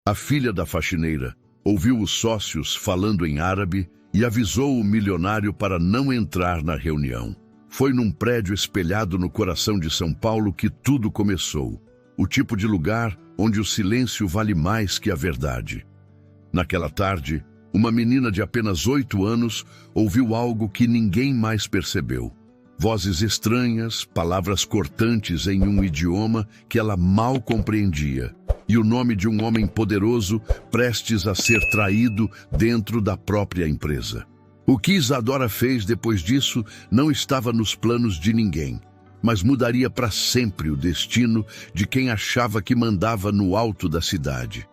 A filha da faxineira ouviu os sócios falando em árabe e avisou o milionário para não entrar na reunião. Foi num prédio espelhado no coração de São Paulo que tudo começou. O tipo de lugar onde o silêncio vale mais que a verdade. Naquela tarde, uma menina de apenas 8 anos ouviu algo que ninguém mais percebeu. Vozes estranhas, palavras cortantes em um idioma que ela mal compreendia. E o nome de um homem poderoso prestes a ser traído dentro da própria empresa. O que Isadora fez depois disso não estava nos planos de ninguém, mas mudaria para sempre o destino de quem achava que mandava no alto da cidade.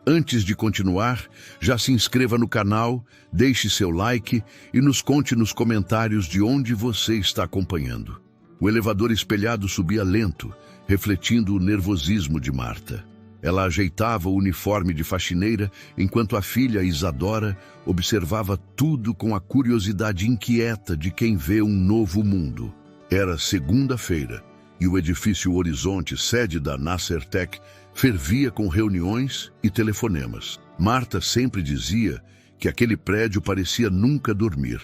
Antes de continuar, já se inscreva no canal, deixe seu like e nos conte nos comentários de onde você está acompanhando. O elevador espelhado subia lento, refletindo o nervosismo de Marta. Ela ajeitava o uniforme de faxineira, enquanto a filha, Isadora, observava tudo com a curiosidade inquieta de quem vê um novo mundo. Era segunda-feira, e o edifício Horizonte, sede da Nassertec, fervia com reuniões e telefonemas. Marta sempre dizia que aquele prédio parecia nunca dormir.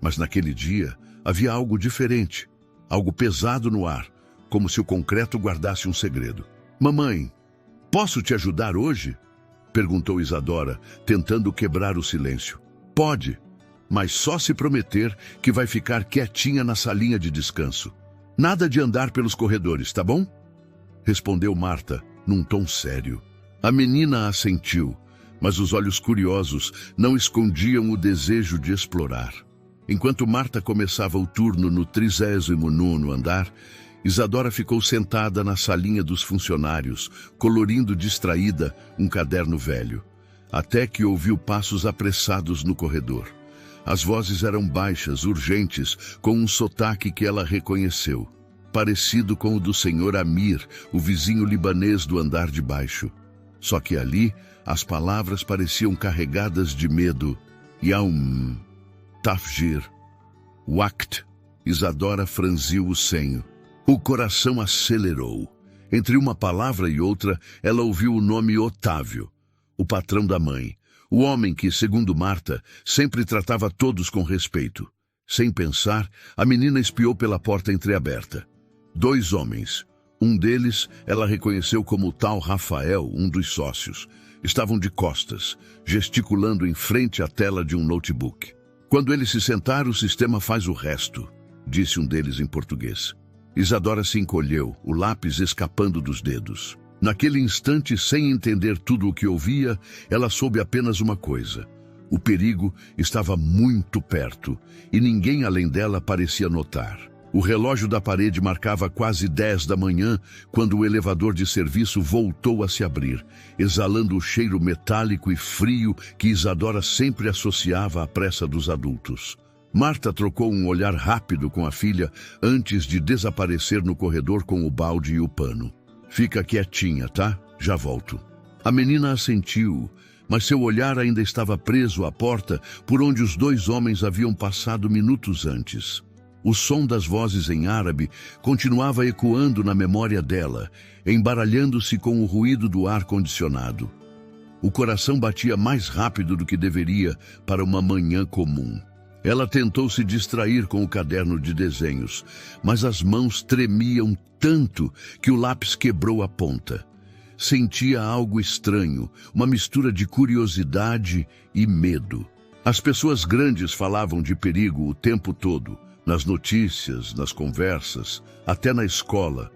Mas naquele dia havia algo diferente, algo pesado no ar, como se o concreto guardasse um segredo. Mamãe, posso te ajudar hoje? Perguntou Isadora, tentando quebrar o silêncio. Pode, mas só se prometer que vai ficar quietinha na salinha de descanso. Nada de andar pelos corredores, tá bom? Respondeu Marta, num tom sério. A menina assentiu, mas os olhos curiosos não escondiam o desejo de explorar. Enquanto Marta começava o turno no 39º andar, Isadora ficou sentada na salinha dos funcionários, colorindo distraída um caderno velho, até que ouviu passos apressados no corredor. As vozes eram baixas, urgentes, com um sotaque que ela reconheceu, parecido com o do senhor Amir, o vizinho libanês do andar de baixo. Só que ali, as palavras pareciam carregadas de medo. Yaum, Tafjir, Waqt. Isadora franziu o senho. O coração acelerou. Entre uma palavra e outra, ela ouviu o nome Otávio, o patrão da mãe, o homem que, segundo Marta, sempre tratava todos com respeito. Sem pensar, a menina espiou pela porta entreaberta. 2 homens. Um deles ela reconheceu como o tal Rafael, um dos sócios. Estavam de costas, gesticulando em frente à tela de um notebook. Quando eles se sentaram, o sistema faz o resto, disse um deles em português. Isadora se encolheu, o lápis escapando dos dedos. Naquele instante, sem entender tudo o que ouvia, ela soube apenas uma coisa. O perigo estava muito perto, e ninguém além dela parecia notar. O relógio da parede marcava quase 10 da manhã, quando o elevador de serviço voltou a se abrir, exalando o cheiro metálico e frio que Isadora sempre associava à pressa dos adultos. Marta trocou um olhar rápido com a filha antes de desaparecer no corredor com o balde e o pano. Fica quietinha, tá? Já volto. A menina assentiu, mas seu olhar ainda estava preso à porta por onde os 2 homens haviam passado minutos antes. O som das vozes em árabe continuava ecoando na memória dela, embaralhando-se com o ruído do ar-condicionado. O coração batia mais rápido do que deveria para uma manhã comum. Ela tentou se distrair com o caderno de desenhos, mas as mãos tremiam tanto que o lápis quebrou a ponta. Sentia algo estranho, uma mistura de curiosidade e medo. As pessoas grandes falavam de perigo o tempo todo, nas notícias, nas conversas, até na escola.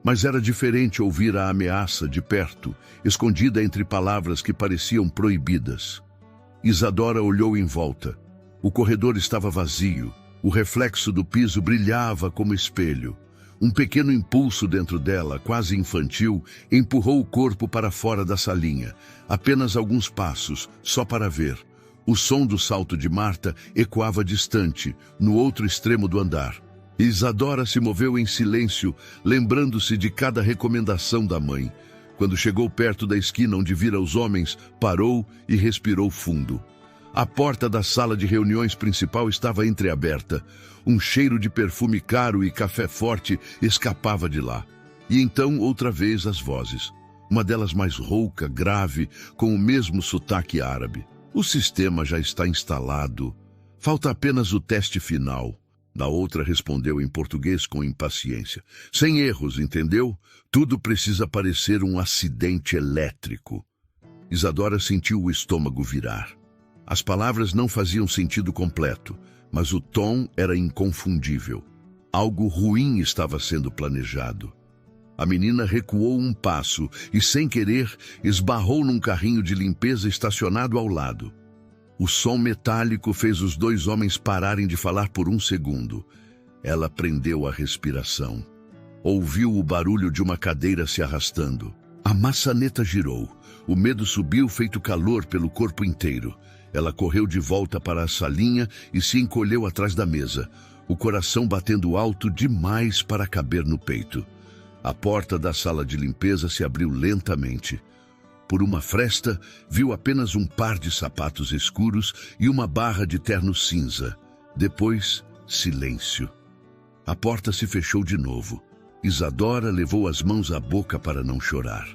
Mas era diferente ouvir a ameaça de perto, escondida entre palavras que pareciam proibidas. Isadora olhou em volta. O corredor estava vazio, o reflexo do piso brilhava como espelho. Um pequeno impulso dentro dela, quase infantil, empurrou o corpo para fora da salinha. Apenas alguns passos, só para ver. O som do salto de Marta ecoava distante, no outro extremo do andar. Isadora se moveu em silêncio, lembrando-se de cada recomendação da mãe. Quando chegou perto da esquina onde vira os homens, parou e respirou fundo. A porta da sala de reuniões principal estava entreaberta. Um cheiro de perfume caro e café forte escapava de lá. E então, outra vez, as vozes. uma delas mais rouca, grave, com o mesmo sotaque árabe. O sistema já está instalado. Falta apenas o teste final. A outra respondeu em português com impaciência. Sem erros, entendeu? Tudo precisa parecer um acidente elétrico. Isadora sentiu o estômago virar. As palavras não faziam sentido completo, mas o tom era inconfundível. Algo ruim estava sendo planejado. A menina recuou um passo e, sem querer, esbarrou num carrinho de limpeza estacionado ao lado. O som metálico fez os dois homens pararem de falar por um segundo. Ela prendeu a respiração. Ouviu o barulho de uma cadeira se arrastando. A maçaneta girou. O medo subiu feito calor pelo corpo inteiro. Ela correu de volta para a salinha e se encolheu atrás da mesa, o coração batendo alto demais para caber no peito. A porta da sala de limpeza se abriu lentamente. Por uma fresta, viu apenas um par de sapatos escuros e uma barra de terno cinza. Depois, silêncio. A porta se fechou de novo. Isadora levou as mãos à boca para não chorar.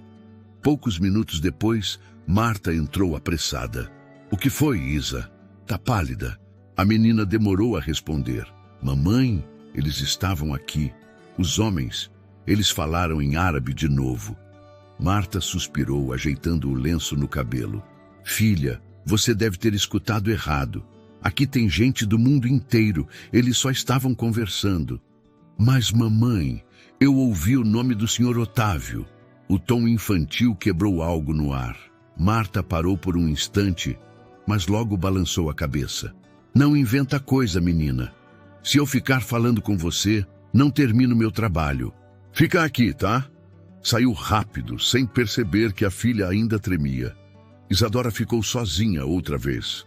Poucos minutos depois, Marta entrou apressada. O que foi, Isa? Tá pálida. A menina demorou a responder. Mamãe, eles estavam aqui. Os homens, eles falaram em árabe de novo. Marta suspirou, ajeitando o lenço no cabelo. Filha, você deve ter escutado errado. Aqui tem gente do mundo inteiro. Eles só estavam conversando. Mas, mamãe, eu ouvi o nome do Sr. Otávio. O tom infantil quebrou algo no ar. Marta parou por um instante, mas logo balançou a cabeça. Não inventa coisa, menina. Se eu ficar falando com você, não termino meu trabalho. Fica aqui, tá? Saiu rápido, sem perceber que a filha ainda tremia. Isadora ficou sozinha outra vez.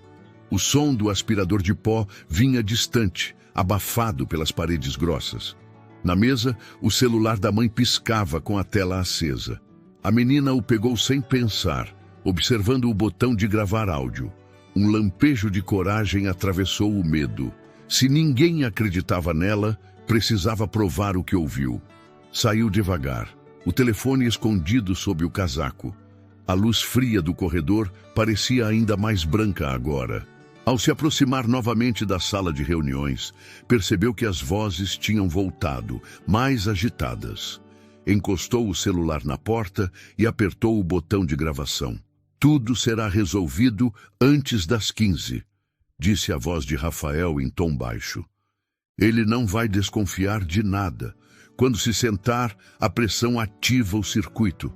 O som do aspirador de pó vinha distante, abafado pelas paredes grossas. Na mesa, o celular da mãe piscava com a tela acesa. A menina o pegou sem pensar, observando o botão de gravar áudio. Um lampejo de coragem atravessou o medo. Se ninguém acreditava nela, precisava provar o que ouviu. Saiu devagar, o telefone escondido sob o casaco. A luz fria do corredor parecia ainda mais branca agora. Ao se aproximar novamente da sala de reuniões, percebeu que as vozes tinham voltado, mais agitadas. Encostou o celular na porta e apertou o botão de gravação. Tudo será resolvido antes das 15, disse a voz de Rafael em tom baixo. Ele não vai desconfiar de nada. Quando se sentar, a pressão ativa o circuito.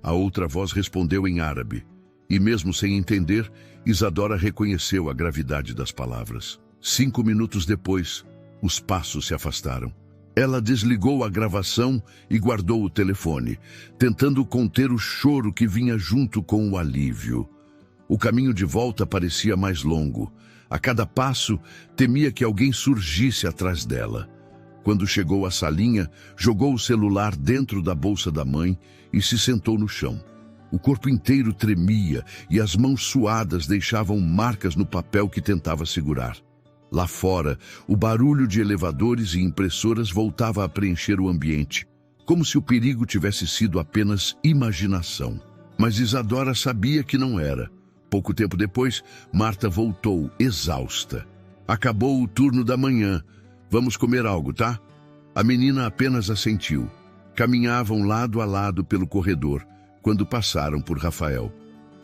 A outra voz respondeu em árabe, e mesmo sem entender, Isadora reconheceu a gravidade das palavras. 5 minutos depois, os passos se afastaram. Ela desligou a gravação e guardou o telefone, tentando conter o choro que vinha junto com o alívio. O caminho de volta parecia mais longo. A cada passo, temia que alguém surgisse atrás dela. Quando chegou à salinha, jogou o celular dentro da bolsa da mãe e se sentou no chão. O corpo inteiro tremia e as mãos suadas deixavam marcas no papel que tentava segurar. Lá fora, o barulho de elevadores e impressoras voltava a preencher o ambiente, como se o perigo tivesse sido apenas imaginação. Mas Isadora sabia que não era. Pouco tempo depois, Marta voltou, exausta. Acabou o turno da manhã. Vamos comer algo, tá? A menina apenas assentiu. Caminhavam lado a lado pelo corredor, quando passaram por Rafael.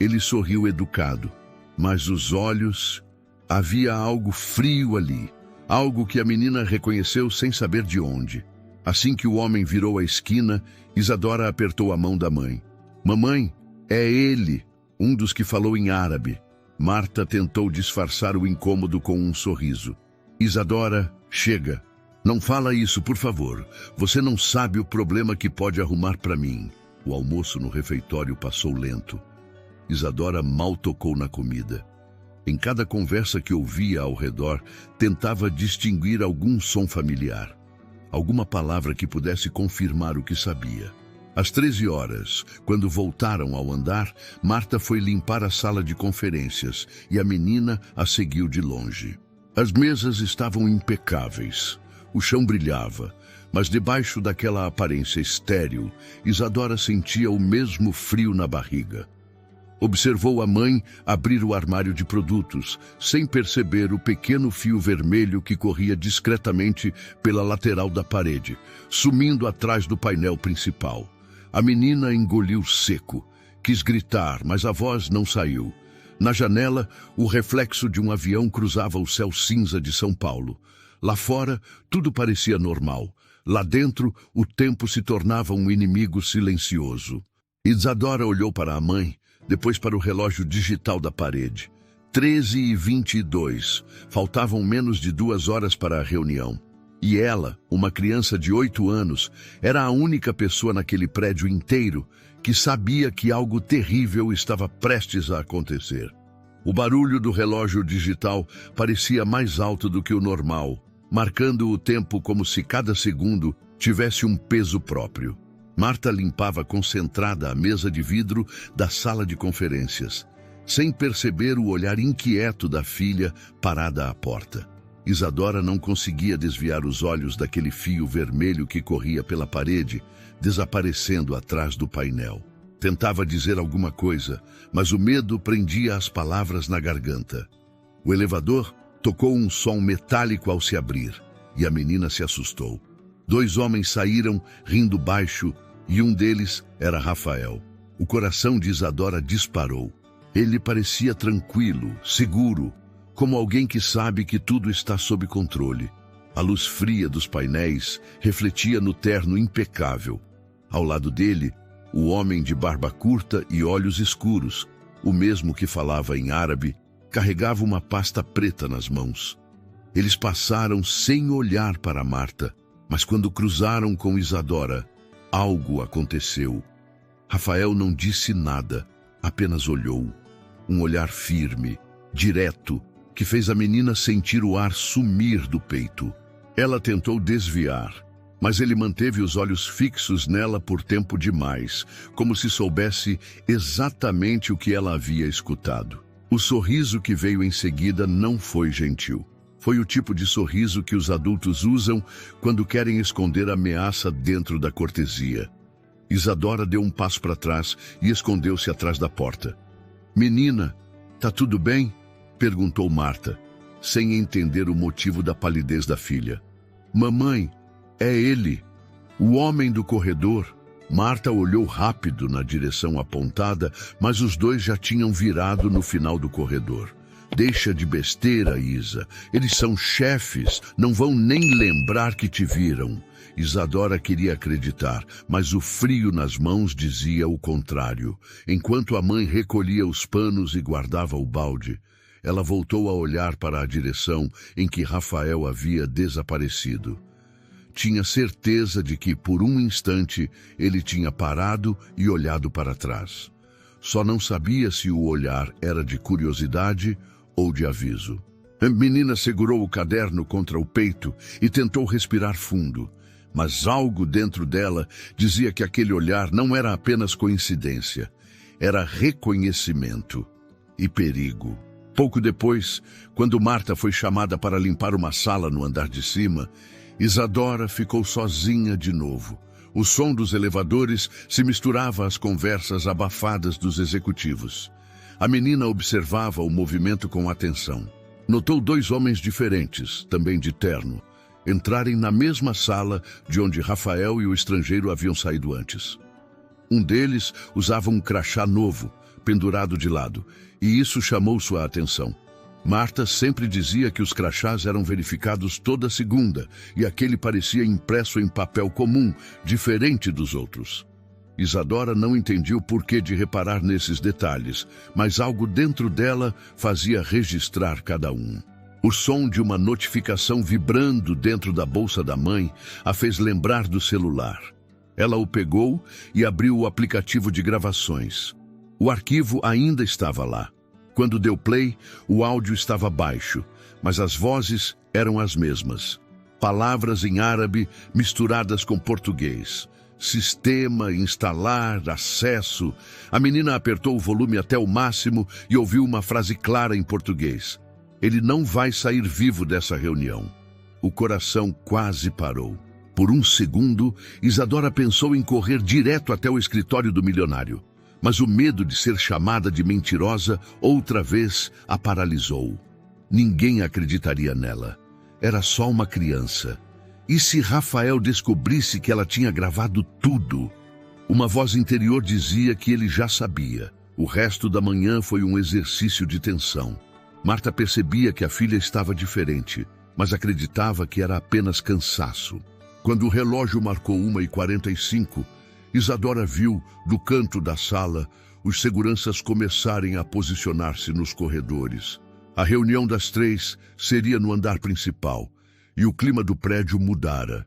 Ele sorriu educado, mas os olhos... Havia algo frio ali, algo que a menina reconheceu sem saber de onde. Assim que o homem virou a esquina, Isadora apertou a mão da mãe. Mamãe, é ele, um dos que falou em árabe. Marta tentou disfarçar o incômodo com um sorriso. Isadora, chega. Não fala isso, por favor. Você não sabe o problema que pode arrumar para mim. O almoço no refeitório passou lento. Isadora mal tocou na comida. Em cada conversa que ouvia ao redor, tentava distinguir algum som familiar, alguma palavra que pudesse confirmar o que sabia. Às 13 horas, quando voltaram ao andar, Marta foi limpar a sala de conferências e a menina a seguiu de longe. As mesas estavam impecáveis, o chão brilhava, Mas debaixo daquela aparência estéril, Isadora sentia o mesmo frio na barriga. Observou a mãe abrir o armário de produtos, sem perceber o pequeno fio vermelho que corria discretamente pela lateral da parede, sumindo atrás do painel principal. A menina engoliu seco. Quis gritar, mas a voz não saiu. Na janela, o reflexo de um avião cruzava o céu cinza de São Paulo. Lá fora, tudo parecia normal. Lá dentro, o tempo se tornava um inimigo silencioso. Isadora olhou para a mãe, depois para o relógio digital da parede. 13h22. Faltavam menos de 2 horas para a reunião. E ela, uma criança de 8 anos, era a única pessoa naquele prédio inteiro que sabia que algo terrível estava prestes a acontecer. O barulho do relógio digital parecia mais alto do que o normal, marcando o tempo como se cada segundo tivesse um peso próprio. Marta limpava concentrada a mesa de vidro da sala de conferências, sem perceber o olhar inquieto da filha parada à porta. Isadora não conseguia desviar os olhos daquele fio vermelho que corria pela parede, desaparecendo atrás do painel. Tentava dizer alguma coisa, mas o medo prendia as palavras na garganta. O elevador tocou um som metálico ao se abrir, e a menina se assustou. 2 homens saíram, rindo baixo, e um deles era Rafael. O coração de Isadora disparou. Ele parecia tranquilo, seguro, como alguém que sabe que tudo está sob controle. A luz fria dos painéis refletia no terno impecável. Ao lado dele, o homem de barba curta e olhos escuros, o mesmo que falava em árabe, carregava uma pasta preta nas mãos. Eles passaram sem olhar para Marta, mas quando cruzaram com Isadora, algo aconteceu. Rafael não disse nada, apenas olhou. Um olhar firme, direto, que fez a menina sentir o ar sumir do peito. Ela tentou desviar, mas ele manteve os olhos fixos nela por tempo demais, como se soubesse exatamente o que ela havia escutado. O sorriso que veio em seguida não foi gentil. Foi o tipo de sorriso que os adultos usam quando querem esconder a ameaça dentro da cortesia. Isadora deu um passo para trás e escondeu-se atrás da porta. "Menina, tá tudo bem?" perguntou Marta, sem entender o motivo da palidez da filha. "Mamãe, é ele, o homem do corredor." Marta olhou rápido na direção apontada, mas os dois já tinham virado no final do corredor. "Deixa de besteira, Isa. Eles são chefes, não vão nem lembrar que te viram." Isadora queria acreditar, mas o frio nas mãos dizia o contrário. Enquanto a mãe recolhia os panos e guardava o balde, ela voltou a olhar para a direção em que Rafael havia desaparecido. Tinha certeza de que, por um instante, ele tinha parado e olhado para trás. Só não sabia se o olhar era de curiosidade ou de aviso. A menina segurou o caderno contra o peito e tentou respirar fundo, mas algo dentro dela dizia que aquele olhar não era apenas coincidência, era reconhecimento e perigo. Pouco depois, quando Marta foi chamada para limpar uma sala no andar de cima, Isadora ficou sozinha de novo. O som dos elevadores se misturava às conversas abafadas dos executivos. A menina observava o movimento com atenção. Notou 2 homens diferentes, também de terno, entrarem na mesma sala de onde Rafael e o estrangeiro haviam saído antes. Um deles usava um crachá novo, pendurado de lado, e isso chamou sua atenção. Marta sempre dizia que os crachás eram verificados toda segunda, e aquele parecia impresso em papel comum, diferente dos outros. Isadora não entendia o porquê de reparar nesses detalhes, mas algo dentro dela fazia registrar cada um. O som de uma notificação vibrando dentro da bolsa da mãe a fez lembrar do celular. Ela o pegou e abriu o aplicativo de gravações. O arquivo ainda estava lá. Quando deu play, o áudio estava baixo, mas as vozes eram as mesmas. Palavras em árabe misturadas com português. Sistema, instalar, acesso. A menina apertou o volume até o máximo e ouviu uma frase clara em português. "Ele não vai sair vivo dessa reunião." O coração quase parou. Por um segundo, Isadora pensou em correr direto até o escritório do milionário. Mas o medo de ser chamada de mentirosa outra vez a paralisou. Ninguém acreditaria nela. Era só uma criança. E se Rafael descobrisse que ela tinha gravado tudo? Uma voz interior dizia que ele já sabia. O resto da manhã foi um exercício de tensão. Marta percebia que a filha estava diferente, mas acreditava que era apenas cansaço. Quando o relógio marcou 1h45, Isadora viu, do canto da sala, os seguranças começarem a posicionar-se nos corredores. A reunião das 3 seria no andar principal, e o clima do prédio mudara.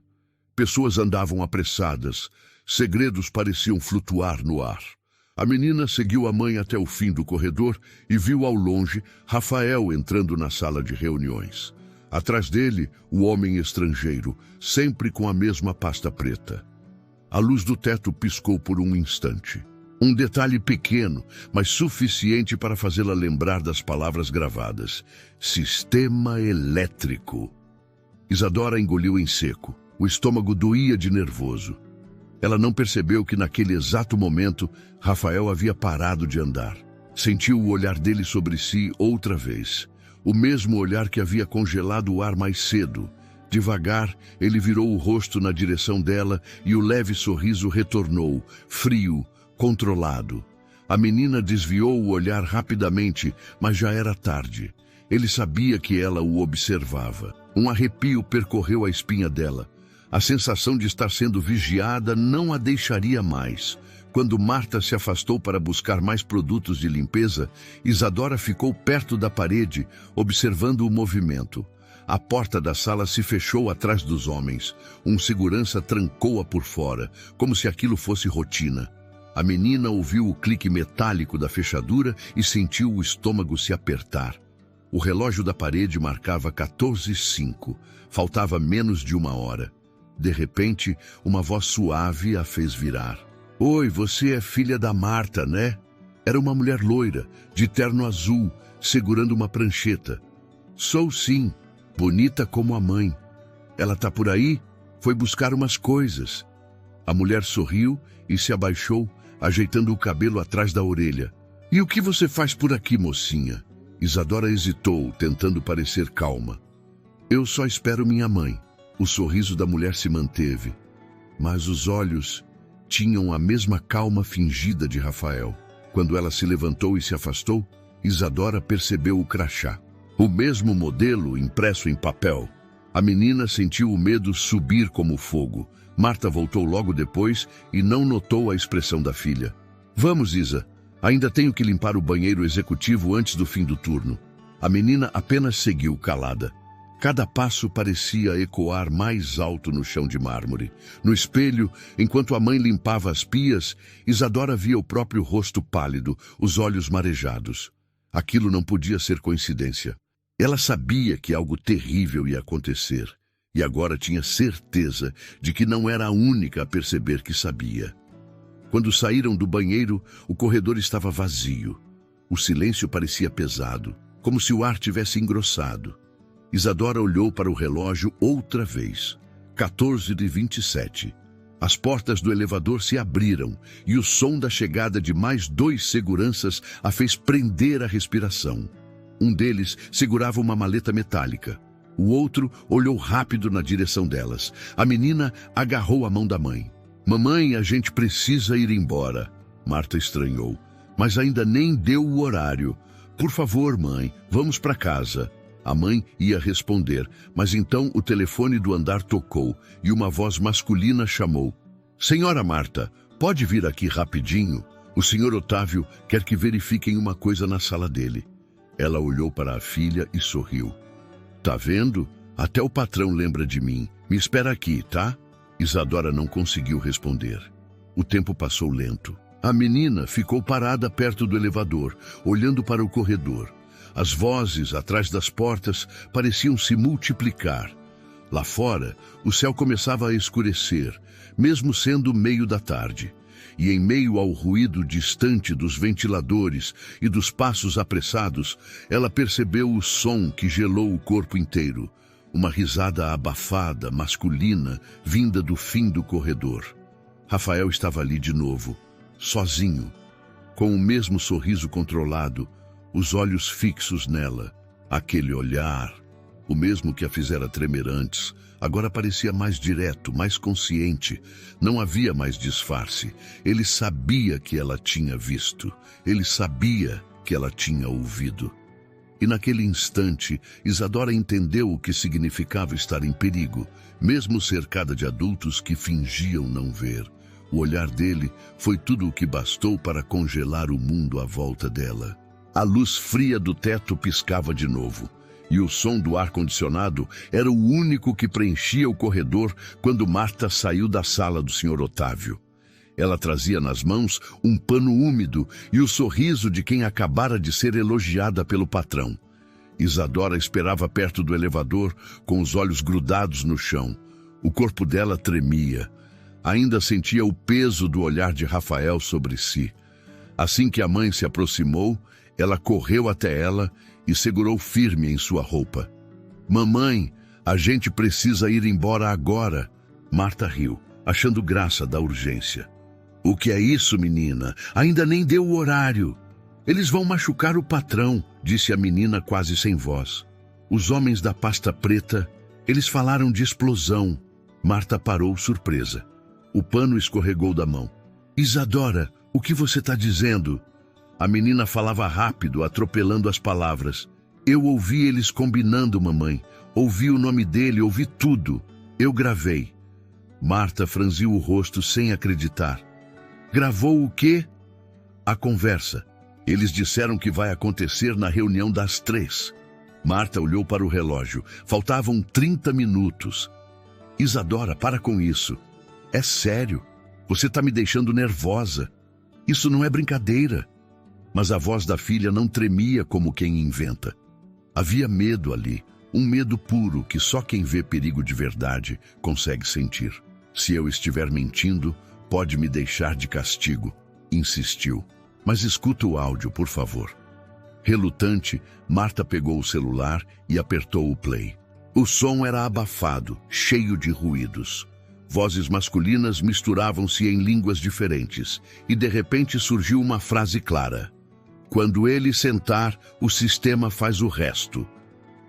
Pessoas andavam apressadas, segredos pareciam flutuar no ar. A menina seguiu a mãe até o fim do corredor e viu ao longe Rafael entrando na sala de reuniões. Atrás dele, o homem estrangeiro, sempre com a mesma pasta preta. A luz do teto piscou por um instante. Um detalhe pequeno, mas suficiente para fazê-la lembrar das palavras gravadas. Sistema elétrico. Isadora engoliu em seco. O estômago doía de nervoso. Ela não percebeu que naquele exato momento, Rafael havia parado de andar. Sentiu o olhar dele sobre si outra vez. O mesmo olhar que havia congelado o ar mais cedo. Devagar, ele virou o rosto na direção dela e o leve sorriso retornou, frio, controlado. A menina desviou o olhar rapidamente, mas já era tarde. Ele sabia que ela o observava. Um arrepio percorreu a espinha dela. A sensação de estar sendo vigiada não a deixaria mais. Quando Marta se afastou para buscar mais produtos de limpeza, Isadora ficou perto da parede, observando o movimento. A porta da sala se fechou atrás dos homens. Um segurança trancou-a por fora, como se aquilo fosse rotina. A menina ouviu o clique metálico da fechadura e sentiu o estômago se apertar. O relógio da parede marcava 14h05. Faltava menos de uma hora. De repente, uma voz suave a fez virar. Oi, você é filha da Marta, né? Era uma mulher loira, de terno azul, segurando uma prancheta. Sou sim, bonita como a mãe. Ela tá por aí? Foi buscar umas coisas. A mulher sorriu e se abaixou, ajeitando o cabelo atrás da orelha. E o que você faz por aqui, mocinha? Isadora hesitou, tentando parecer calma. Eu só espero minha mãe. O sorriso da mulher se manteve, mas os olhos tinham a mesma calma fingida de Rafael. Quando ela se levantou e se afastou, Isadora percebeu o crachá. O mesmo modelo impresso em papel. A menina sentiu o medo subir como fogo. Marta voltou logo depois e não notou a expressão da filha. Vamos, Isa. Ainda tenho que limpar o banheiro executivo antes do fim do turno. A menina apenas seguiu calada. Cada passo parecia ecoar mais alto no chão de mármore. No espelho, enquanto a mãe limpava as pias, Isadora via o próprio rosto pálido, os olhos marejados. Aquilo não podia ser coincidência. Ela sabia que algo terrível ia acontecer, e agora tinha certeza de que não era a única a perceber que sabia. Quando saíram do banheiro, o corredor estava vazio. O silêncio parecia pesado, como se o ar tivesse engrossado. Isadora olhou para o relógio outra vez. 14h27. As portas do elevador se abriram e o som da chegada de mais 2 seguranças a fez prender a respiração. Um deles segurava uma maleta metálica. O outro olhou rápido na direção delas. A menina agarrou a mão da mãe. Mamãe, a gente precisa ir embora. Marta estranhou, mas ainda nem deu o horário. Por favor, mãe, vamos para casa. A mãe ia responder, mas então o telefone do andar tocou e uma voz masculina chamou. Senhora Marta, pode vir aqui rapidinho? O senhor Otávio quer que verifiquem uma coisa na sala dele. Ela olhou para a filha e sorriu. Tá vendo? Até o patrão lembra de mim. Me espera aqui, tá? Isadora não conseguiu responder. O tempo passou lento. A menina ficou parada perto do elevador, olhando para o corredor. As vozes atrás das portas pareciam se multiplicar. Lá fora, o céu começava a escurecer, mesmo sendo meio da tarde. E em meio ao ruído distante dos ventiladores e dos passos apressados, ela percebeu o som que gelou o corpo inteiro. uma risada abafada, masculina, vinda do fim do corredor. Rafael estava ali de novo, sozinho, com o mesmo sorriso controlado, os olhos fixos nela. Aquele olhar, o mesmo que a fizera tremer antes, agora parecia mais direto, mais consciente. Não havia mais disfarce. Ele sabia que ela tinha visto. Ele sabia que ela tinha ouvido. E naquele instante, Isadora entendeu o que significava estar em perigo, mesmo cercada de adultos que fingiam não ver. O olhar dele foi tudo o que bastou para congelar o mundo à volta dela. A luz fria do teto piscava de novo, e o som do ar-condicionado era o único que preenchia o corredor quando Marta saiu da sala do Sr. Otávio. Ela trazia nas mãos um pano úmido e o sorriso de quem acabara de ser elogiada pelo patrão. Isadora esperava perto do elevador, com os olhos grudados no chão. O corpo dela tremia. Ainda sentia o peso do olhar de Rafael sobre si. Assim que a mãe se aproximou, ela correu até ela e segurou firme em sua roupa. "Mamãe, a gente precisa ir embora agora." Marta riu, achando graça da urgência. "O que é isso, menina? Ainda nem deu o horário." "Eles vão machucar o patrão", disse a menina quase sem voz. "Os homens da pasta preta, eles falaram de explosão." Marta parou surpresa. O pano escorregou da mão. "Isadora, o que você está dizendo?" A menina falava rápido, atropelando as palavras. "Eu ouvi eles combinando, mamãe. Ouvi o nome dele, ouvi tudo. Eu gravei." Marta franziu o rosto sem acreditar. "Gravou o quê?" "A conversa. Eles disseram que vai acontecer na reunião das 3. Marta olhou para o relógio. Faltavam 30 minutos. "Isadora, para com isso. É sério. Você está me deixando nervosa. Isso não é brincadeira." Mas a voz da filha não tremia como quem inventa. Havia medo ali, um medo puro que só quem vê perigo de verdade consegue sentir. "Se eu estiver mentindo, pode me deixar de castigo", insistiu. "Mas escuta o áudio, por favor." Relutante, Marta pegou o celular e apertou o play. O som era abafado, cheio de ruídos. Vozes masculinas misturavam-se em línguas diferentes, e de repente surgiu uma frase clara: "Quando ele sentar, o sistema faz o resto."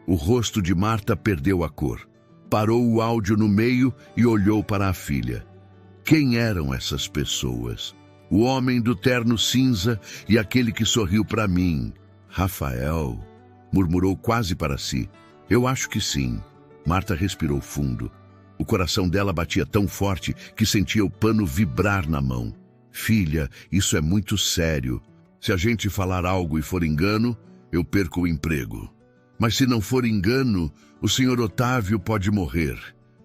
O rosto de Marta perdeu a cor. Parou o áudio no meio e olhou para a filha. Quem eram essas pessoas? O homem do terno cinza e aquele que sorriu para mim. "Rafael", murmurou quase para si. "Eu acho que sim." Marta respirou fundo. O coração dela batia tão forte que sentia o pano vibrar na mão. "Filha, isso é muito sério. Se a gente falar algo e for engano, eu perco o emprego." "Mas se não for engano, o Sr. Otávio pode morrer",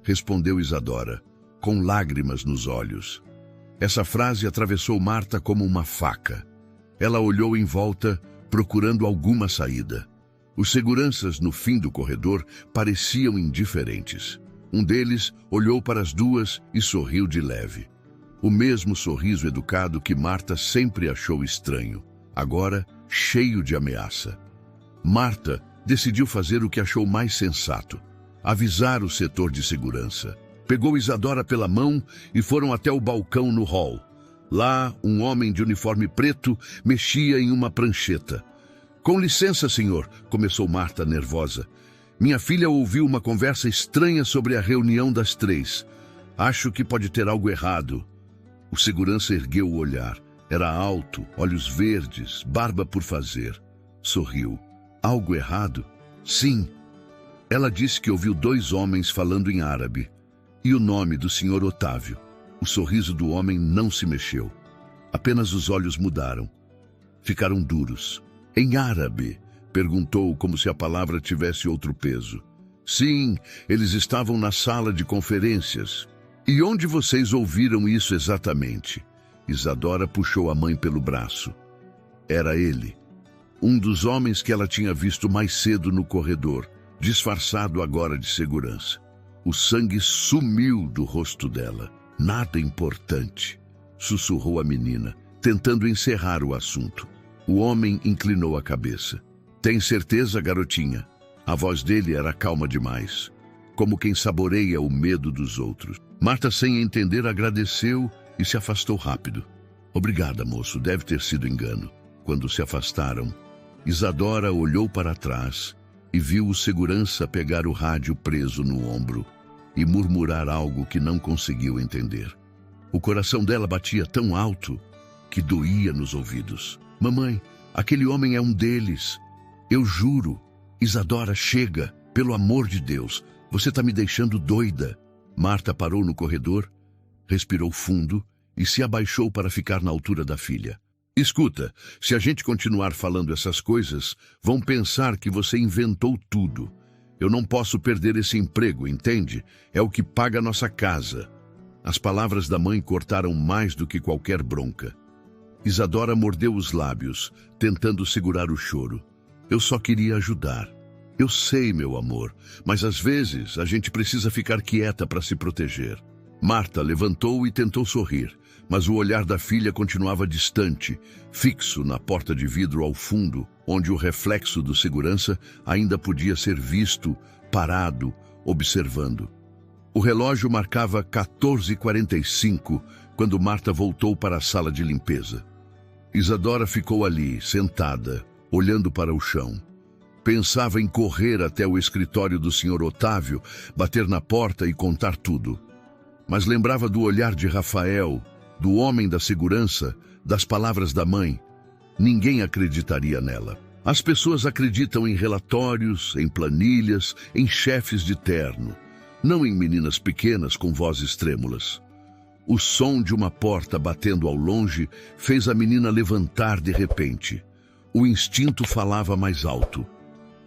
respondeu Isadora, com lágrimas nos olhos. Essa frase atravessou Marta como uma faca. Ela olhou em volta, procurando alguma saída. Os seguranças no fim do corredor pareciam indiferentes. Um deles olhou para as duas e sorriu de leve. O mesmo sorriso educado que Marta sempre achou estranho, agora cheio de ameaça. Marta decidiu fazer o que achou mais sensato: avisar o setor de segurança. Pegou Isadora pela mão e foram até o balcão no hall. Lá, um homem de uniforme preto mexia em uma prancheta. "Com licença, senhor", começou Marta nervosa. "Minha filha ouviu uma conversa estranha sobre a reunião das 3. Acho que pode ter algo errado." O segurança ergueu o olhar. Era alto, olhos verdes, barba por fazer. Sorriu. "Algo errado?" "Sim." Ela disse que ouviu 2 homens falando em árabe. E o nome do Sr. Otávio. O sorriso do homem não se mexeu. Apenas os olhos mudaram. Ficaram duros. "Em árabe?" perguntou, como se a palavra tivesse outro peso. "Sim, eles estavam na sala de conferências." "E onde vocês ouviram isso exatamente?" Isadora puxou a mãe pelo braço. Era ele. Um dos homens que ela tinha visto mais cedo no corredor, disfarçado agora de segurança. O sangue sumiu do rosto dela. "Nada importante", sussurrou a menina, tentando encerrar o assunto. O homem inclinou a cabeça. "Tem certeza, garotinha?" A voz dele era calma demais. como quem saboreia o medo dos outros. Marta, sem entender, agradeceu e se afastou rápido. Obrigada, moço, deve ter sido engano. Quando se afastaram, Isadora olhou para trás e viu o segurança pegar o rádio preso no ombro e murmurar algo que não conseguiu entender. O coração dela batia tão alto que doía nos ouvidos. Mamãe, aquele homem é um deles. Eu juro. Isadora, chega. Pelo amor de Deus, você está me deixando doida. Marta parou no corredor, respirou fundo e se abaixou para ficar na altura da filha. Escuta, se a gente continuar falando essas coisas, vão pensar que você inventou tudo. Eu não posso perder esse emprego, entende? É o que paga nossa casa. As palavras da mãe cortaram mais do que qualquer bronca. Isadora mordeu os lábios, tentando segurar o choro. Eu só queria ajudar. Eu sei, meu amor, mas às vezes a gente precisa ficar quieta para se proteger. Marta levantou e tentou sorrir, mas o olhar da filha continuava distante, fixo na porta de vidro ao fundo, onde o reflexo do segurança ainda podia ser visto, parado, observando. O relógio marcava 14h45 quando Marta voltou para a sala de limpeza. Isadora ficou ali, sentada, olhando para o chão. Pensava em correr até o escritório do Sr. Otávio, bater na porta e contar tudo. Mas lembrava do olhar de Rafael, do homem da segurança, das palavras da mãe. Ninguém acreditaria nela. As pessoas acreditam em relatórios, em planilhas, em chefes de terno, não em meninas pequenas com vozes trêmulas. O som de uma porta batendo ao longe fez a menina levantar de repente. O instinto falava mais alto.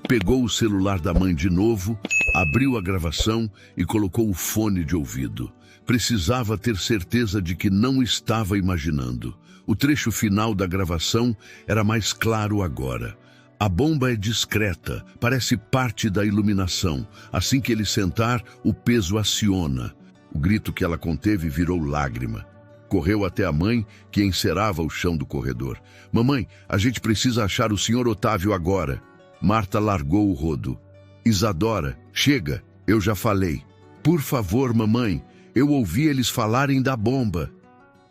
Pegou o celular da mãe de novo, abriu a gravação e colocou o fone de ouvido. Precisava ter certeza de que não estava imaginando. O trecho final da gravação era mais claro agora. A bomba é discreta, parece parte da iluminação. Assim que ele sentar, o peso aciona. O grito que ela conteve virou lágrima. Correu até a mãe, que encerava o chão do corredor. Mamãe, a gente precisa achar o Sr. Otávio agora. Marta largou o rodo. Isadora, chega, eu já falei. Por favor, mamãe, eu ouvi eles falarem da bomba.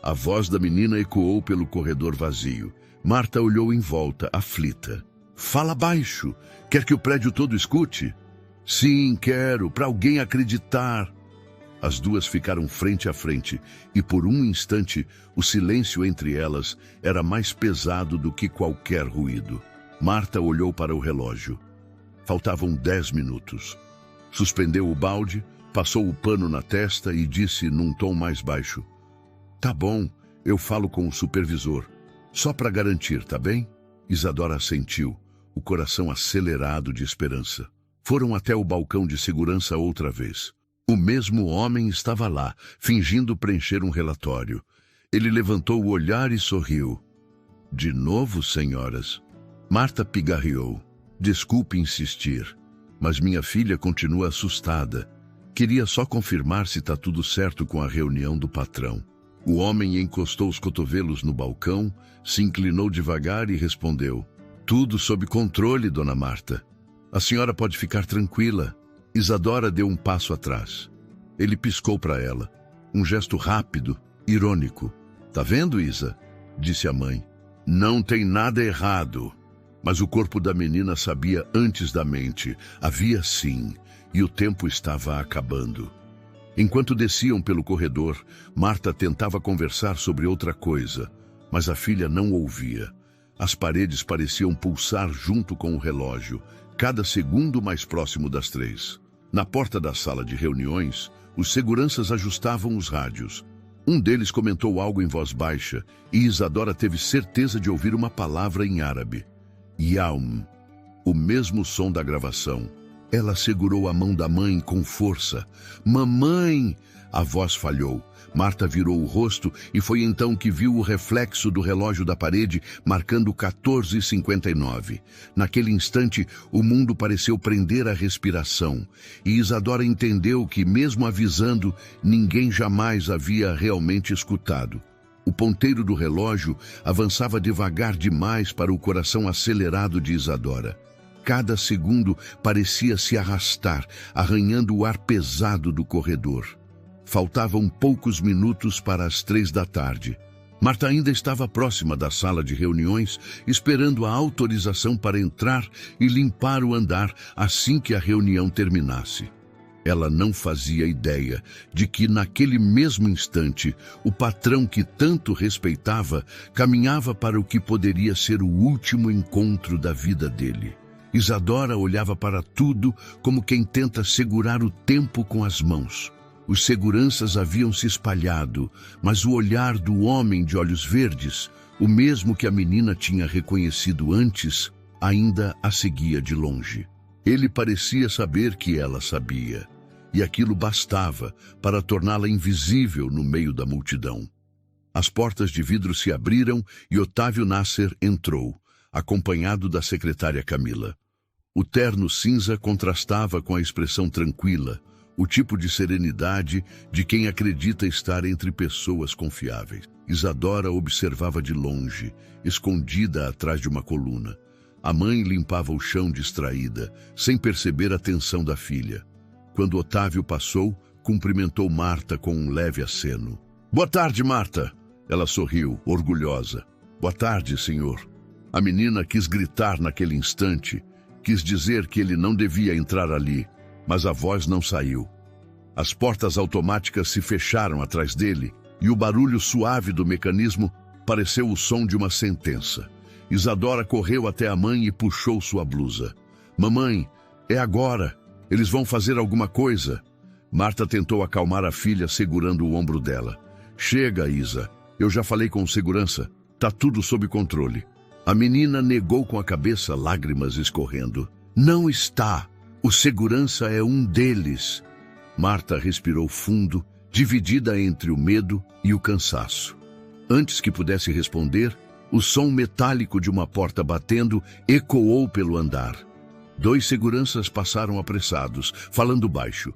A voz da menina ecoou pelo corredor vazio. Marta olhou em volta, aflita. Fala baixo. Quer que o prédio todo escute? Sim, quero, para alguém acreditar. As duas ficaram frente a frente e por um instante o silêncio entre elas era mais pesado do que qualquer ruído. Marta olhou para o relógio. Faltavam 10 minutos. Suspendeu o balde, passou o pano na testa e disse num tom mais baixo. Tá bom, eu falo com o supervisor. Só para garantir, tá bem? Isadora assentiu, o coração acelerado de esperança. Foram até o balcão de segurança outra vez. O mesmo homem estava lá, fingindo preencher um relatório. Ele levantou o olhar e sorriu. De novo, senhoras? Marta pigarreou. Desculpe insistir, mas minha filha continua assustada. Queria só confirmar se está tudo certo com a reunião do patrão. O homem encostou os cotovelos no balcão, se inclinou devagar e respondeu. Tudo sob controle, dona Marta. A senhora pode ficar tranquila. Isadora deu um passo atrás. Ele piscou para ela. Um gesto rápido, irônico. Tá vendo, Isa? Disse a mãe. Não tem nada errado. Mas o corpo da menina sabia antes da mente. Havia sim, e o tempo estava acabando. Enquanto desciam pelo corredor, Marta tentava conversar sobre outra coisa, mas a filha não ouvia. As paredes pareciam pulsar junto com o relógio, cada segundo mais próximo das 3. Na porta da sala de reuniões, os seguranças ajustavam os rádios. Um deles comentou algo em voz baixa, e Isadora teve certeza de ouvir uma palavra em árabe. Yaum, o mesmo som da gravação. Ela segurou a mão da mãe com força. Mamãe! A voz falhou. Marta virou o rosto e foi então que viu o reflexo do relógio da parede marcando 14h59. Naquele instante, o mundo pareceu prender a respiração. E Isadora entendeu que, mesmo avisando, ninguém jamais havia realmente escutado. O ponteiro do relógio avançava devagar demais para o coração acelerado de Isadora. cada segundo parecia se arrastar, arranhando o ar pesado do corredor. Faltavam poucos minutos para as 3 da tarde. Marta ainda estava próxima da sala de reuniões, esperando a autorização para entrar e limpar o andar assim que a reunião terminasse. Ela não fazia ideia de que, naquele mesmo instante, o patrão que tanto respeitava caminhava para o que poderia ser o último encontro da vida dele. Isadora olhava para tudo como quem tenta segurar o tempo com as mãos. Os seguranças haviam se espalhado, mas o olhar do homem de olhos verdes, o mesmo que a menina tinha reconhecido antes, ainda a seguia de longe. Ele parecia saber que ela sabia, e aquilo bastava para torná-la invisível no meio da multidão. As portas de vidro se abriram e Otávio Nasser entrou, acompanhado da secretária Camila. O terno cinza contrastava com a expressão tranquila, o tipo de serenidade de quem acredita estar entre pessoas confiáveis. Isadora observava de longe, escondida atrás de uma coluna. A mãe limpava o chão distraída, sem perceber a tensão da filha. Quando Otávio passou, cumprimentou Marta com um leve aceno. "Boa tarde, Marta!" Ela sorriu, orgulhosa. "Boa tarde, senhor." A menina quis gritar naquele instante, quis dizer que ele não devia entrar ali, mas a voz não saiu. As portas automáticas se fecharam atrás dele e o barulho suave do mecanismo pareceu o som de uma sentença. Isadora correu até a mãe e puxou sua blusa. "Mamãe, é agora. Eles vão fazer alguma coisa." Marta tentou acalmar a filha segurando o ombro dela. "Chega, Isa. Eu já falei com o segurança. Tá tudo sob controle." A menina negou com a cabeça, lágrimas escorrendo. "Não está. O segurança é um deles." Marta respirou fundo, dividida entre o medo e o cansaço. Antes que pudesse responder, o som metálico de uma porta batendo ecoou pelo andar. 2 seguranças passaram apressados, falando baixo.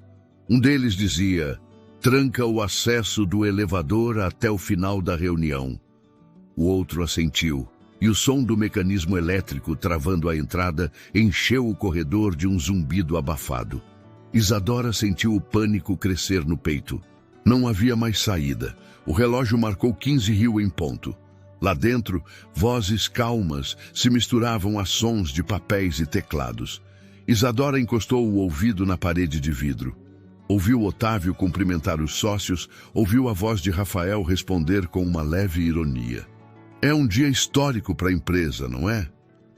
Um deles dizia: "Tranca o acesso do elevador até o final da reunião." O outro assentiu, e o som do mecanismo elétrico travando a entrada encheu o corredor de um zumbido abafado. Isadora sentiu o pânico crescer no peito. Não havia mais saída. O relógio marcou 15h em ponto. Lá dentro, vozes calmas se misturavam a sons de papéis e teclados. Isadora encostou o ouvido na parede de vidro. Ouviu Otávio cumprimentar os sócios, ouviu a voz de Rafael responder com uma leve ironia. "É um dia histórico para a empresa, não é?"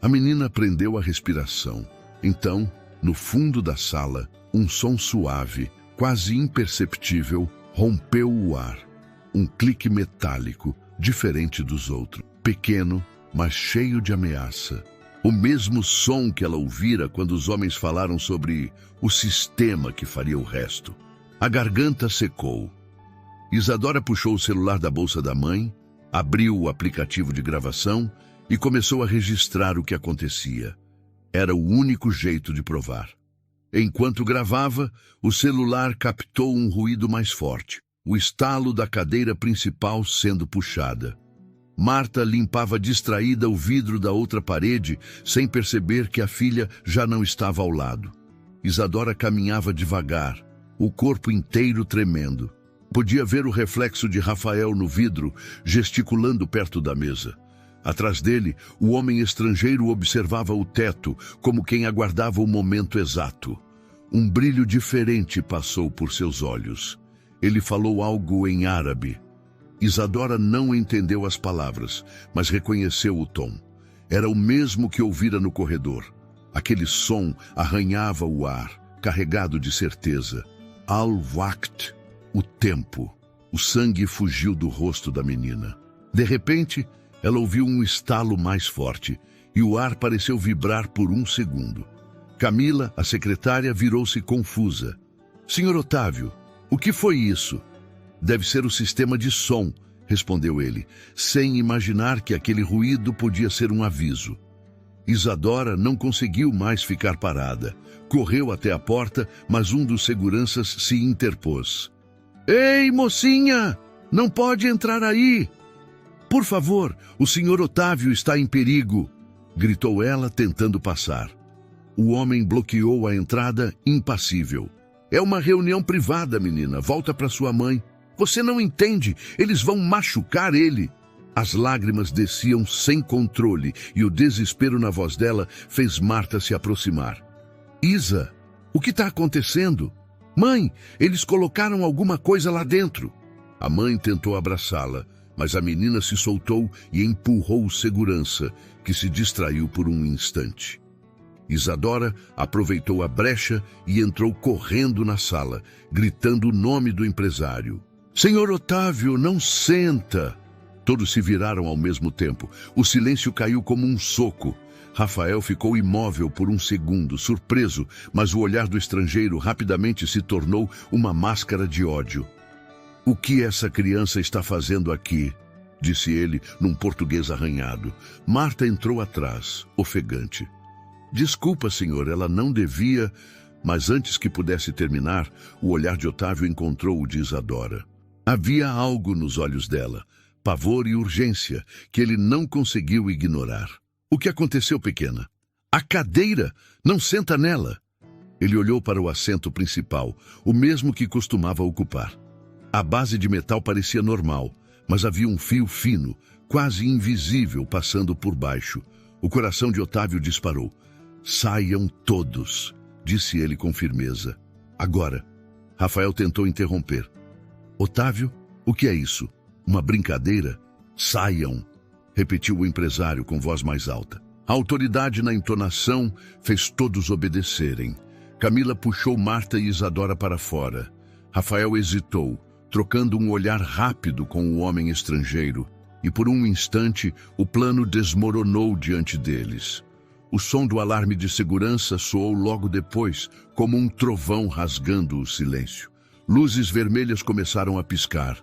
A menina prendeu a respiração. Então, no fundo da sala, um som suave, quase imperceptível, rompeu o ar. Um clique metálico, diferente dos outros. Pequeno, mas cheio de ameaça. O mesmo som que ela ouvira quando os homens falaram sobre o sistema que faria o resto. A garganta secou. Isadora puxou o celular da bolsa da mãe, abriu o aplicativo de gravação e começou a registrar o que acontecia. Era o único jeito de provar. Enquanto gravava, o celular captou um ruído mais forte, o estalo da cadeira principal sendo puxada. Marta limpava distraída o vidro da outra parede, sem perceber que a filha já não estava ao lado. Isadora caminhava devagar, o corpo inteiro tremendo. Podia ver o reflexo de Rafael no vidro, gesticulando perto da mesa. Atrás dele, o homem estrangeiro observava o teto, como quem aguardava o momento exato. Um brilho diferente passou por seus olhos. Ele falou algo em árabe. Isadora não entendeu as palavras, mas reconheceu o tom. Era o mesmo que ouvira no corredor. Aquele som arranhava o ar, carregado de certeza. Al-Waqt, o tempo. O sangue fugiu do rosto da menina. De repente, ela ouviu um estalo mais forte e o ar pareceu vibrar por um segundo. Camila, a secretária, virou-se confusa. "Senhor Otávio, o que foi isso?" "Deve ser o sistema de som", respondeu ele, sem imaginar que aquele ruído podia ser um aviso. Isadora não conseguiu mais ficar parada. Correu até a porta, mas um dos seguranças se interpôs. "Ei, mocinha! Não pode entrar aí!" "Por favor, o senhor Otávio está em perigo!" gritou ela, tentando passar. o homem bloqueou a entrada, impassível. É uma reunião privada, menina. Volta para sua mãe. Você não entende. Eles vão machucar ele. As lágrimas desciam sem controle e o desespero na voz dela fez Marta se aproximar. Isa, o que está acontecendo? Mãe, eles colocaram alguma coisa lá dentro. A mãe tentou abraçá-la, mas a menina se soltou e empurrou o segurança, que se distraiu por um instante. Isadora aproveitou a brecha e entrou correndo na sala, gritando o nome do empresário. Senhor Otávio, não senta! Todos se viraram ao mesmo tempo. O silêncio caiu como um soco. Rafael ficou imóvel por um segundo, surpreso, mas o olhar do estrangeiro rapidamente se tornou uma máscara de ódio. O que essa criança está fazendo aqui? Disse ele num português arranhado. Marta entrou atrás, ofegante. Desculpa, senhor, ela não devia... Mas antes que pudesse terminar, o olhar de Otávio encontrou o de Isadora. Havia algo nos olhos dela, pavor e urgência, que ele não conseguiu ignorar. O que aconteceu, pequena? A cadeira! Não senta nela! Ele olhou para o assento principal, o mesmo que costumava ocupar. A base de metal parecia normal, mas havia um fio fino, quase invisível, passando por baixo. O coração de Otávio disparou. Saiam todos, disse ele com firmeza. Agora. Rafael tentou interromper. Otávio, o que é isso? Uma brincadeira? Saiam, repetiu o empresário com voz mais alta. A autoridade na entonação fez todos obedecerem. Camila puxou Marta e Isadora para fora. Rafael hesitou, trocando um olhar rápido com o homem estrangeiro, e por um instante o plano desmoronou diante deles. O som do alarme de segurança soou logo depois, como um trovão rasgando o silêncio. Luzes vermelhas começaram a piscar.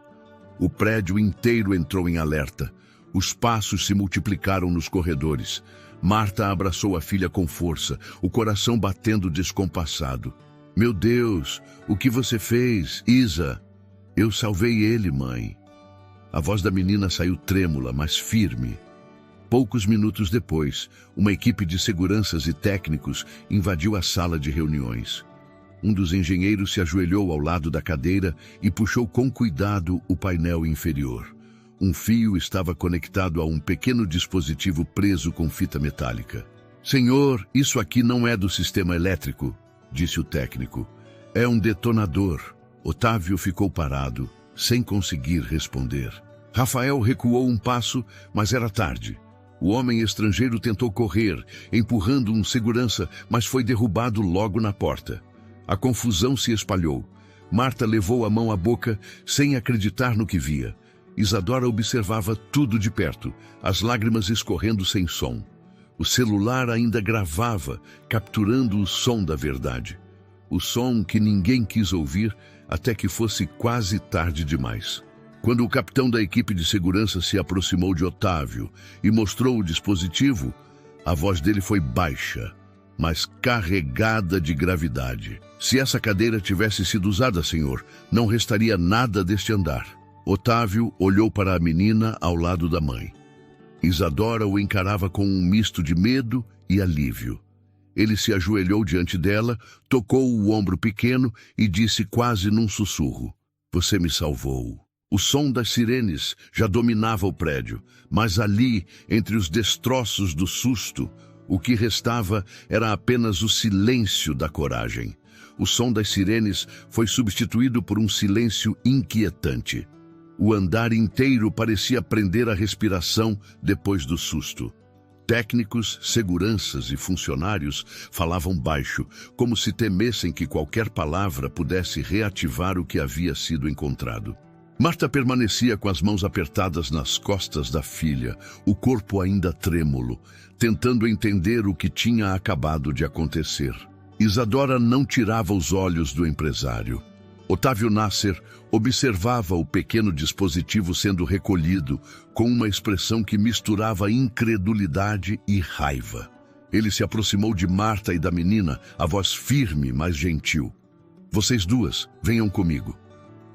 O prédio inteiro entrou em alerta. Os passos se multiplicaram nos corredores. Marta abraçou a filha com força, o coração batendo descompassado. Meu Deus, o que você fez, Isa? Eu salvei ele, mãe. A voz da menina saiu trêmula, mas firme. Poucos minutos depois, uma equipe de seguranças e técnicos invadiu a sala de reuniões. Um dos engenheiros se ajoelhou ao lado da cadeira e puxou com cuidado o painel inferior. Um fio estava conectado a um pequeno dispositivo preso com fita metálica. Senhor, isso aqui não é do sistema elétrico, disse o técnico. É um detonador. Otávio ficou parado, sem conseguir responder. Rafael recuou um passo, mas era tarde. O homem estrangeiro tentou correr, empurrando um segurança, mas foi derrubado logo na porta. A confusão se espalhou. Marta levou a mão à boca, sem acreditar no que via. Isadora observava tudo de perto, as lágrimas escorrendo sem som. O celular ainda gravava, capturando o som da verdade. O som que ninguém quis ouvir até que fosse quase tarde demais. Quando o capitão da equipe de segurança se aproximou de Otávio e mostrou o dispositivo, a voz dele foi baixa, mas carregada de gravidade. Se essa cadeira tivesse sido usada, senhor, não restaria nada deste andar. Otávio olhou para a menina ao lado da mãe. Isadora o encarava com um misto de medo e alívio. Ele se ajoelhou diante dela, tocou o ombro pequeno e disse quase num sussurro: Você me salvou. O som das sirenes já dominava o prédio, mas ali, entre os destroços do susto, o que restava era apenas o silêncio da coragem. O som das sirenes foi substituído por um silêncio inquietante. O andar inteiro parecia prender a respiração depois do susto. Técnicos, seguranças e funcionários falavam baixo, como se temessem que qualquer palavra pudesse reativar o que havia sido encontrado. Marta permanecia com as mãos apertadas nas costas da filha, o corpo ainda trêmulo, tentando entender o que tinha acabado de acontecer. Isadora não tirava os olhos do empresário. Otávio Nasser observava o pequeno dispositivo sendo recolhido com uma expressão que misturava incredulidade e raiva. Ele se aproximou de Marta e da menina, a voz firme, mas gentil. Vocês duas, venham comigo.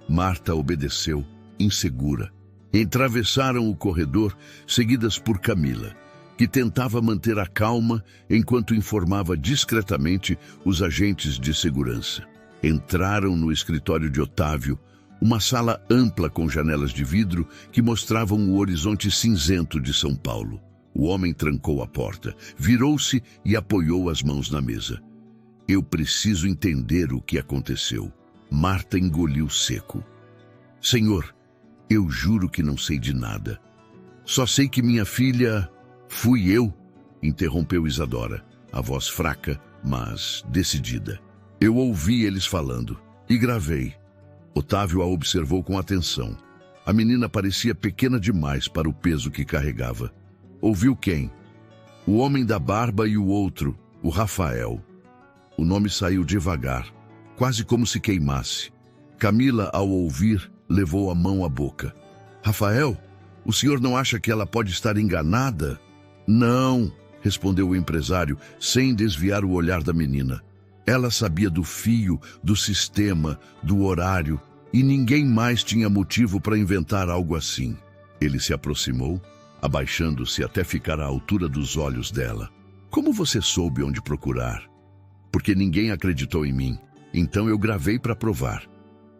Marta obedeceu, insegura. Atravessaram o corredor, seguidas por Camila, que tentava manter a calma enquanto informava discretamente os agentes de segurança. Entraram no escritório de Otávio, uma sala ampla com janelas de vidro que mostravam o horizonte cinzento de São Paulo. O homem trancou a porta, virou-se e apoiou as mãos na mesa. Eu preciso entender o que aconteceu. Marta engoliu seco. Senhor, eu juro que não sei de nada. Só sei que minha filha... Fui eu, interrompeu Isadora, a voz fraca, mas decidida. Eu ouvi eles falando e gravei. Otávio a observou com atenção. A menina parecia pequena demais para o peso que carregava. Ouviu quem? O homem da barba e o outro, o Rafael. O nome saiu devagar, quase como se queimasse. Camila, ao ouvir, levou a mão à boca. Rafael, o senhor não acha que ela pode estar enganada? Não, respondeu o empresário, sem desviar o olhar da menina. Ela sabia do fio, do sistema, do horário, e ninguém mais tinha motivo para inventar algo assim. Ele se aproximou, abaixando-se até ficar à altura dos olhos dela. Como você soube onde procurar? Porque ninguém acreditou em mim, então eu gravei para provar.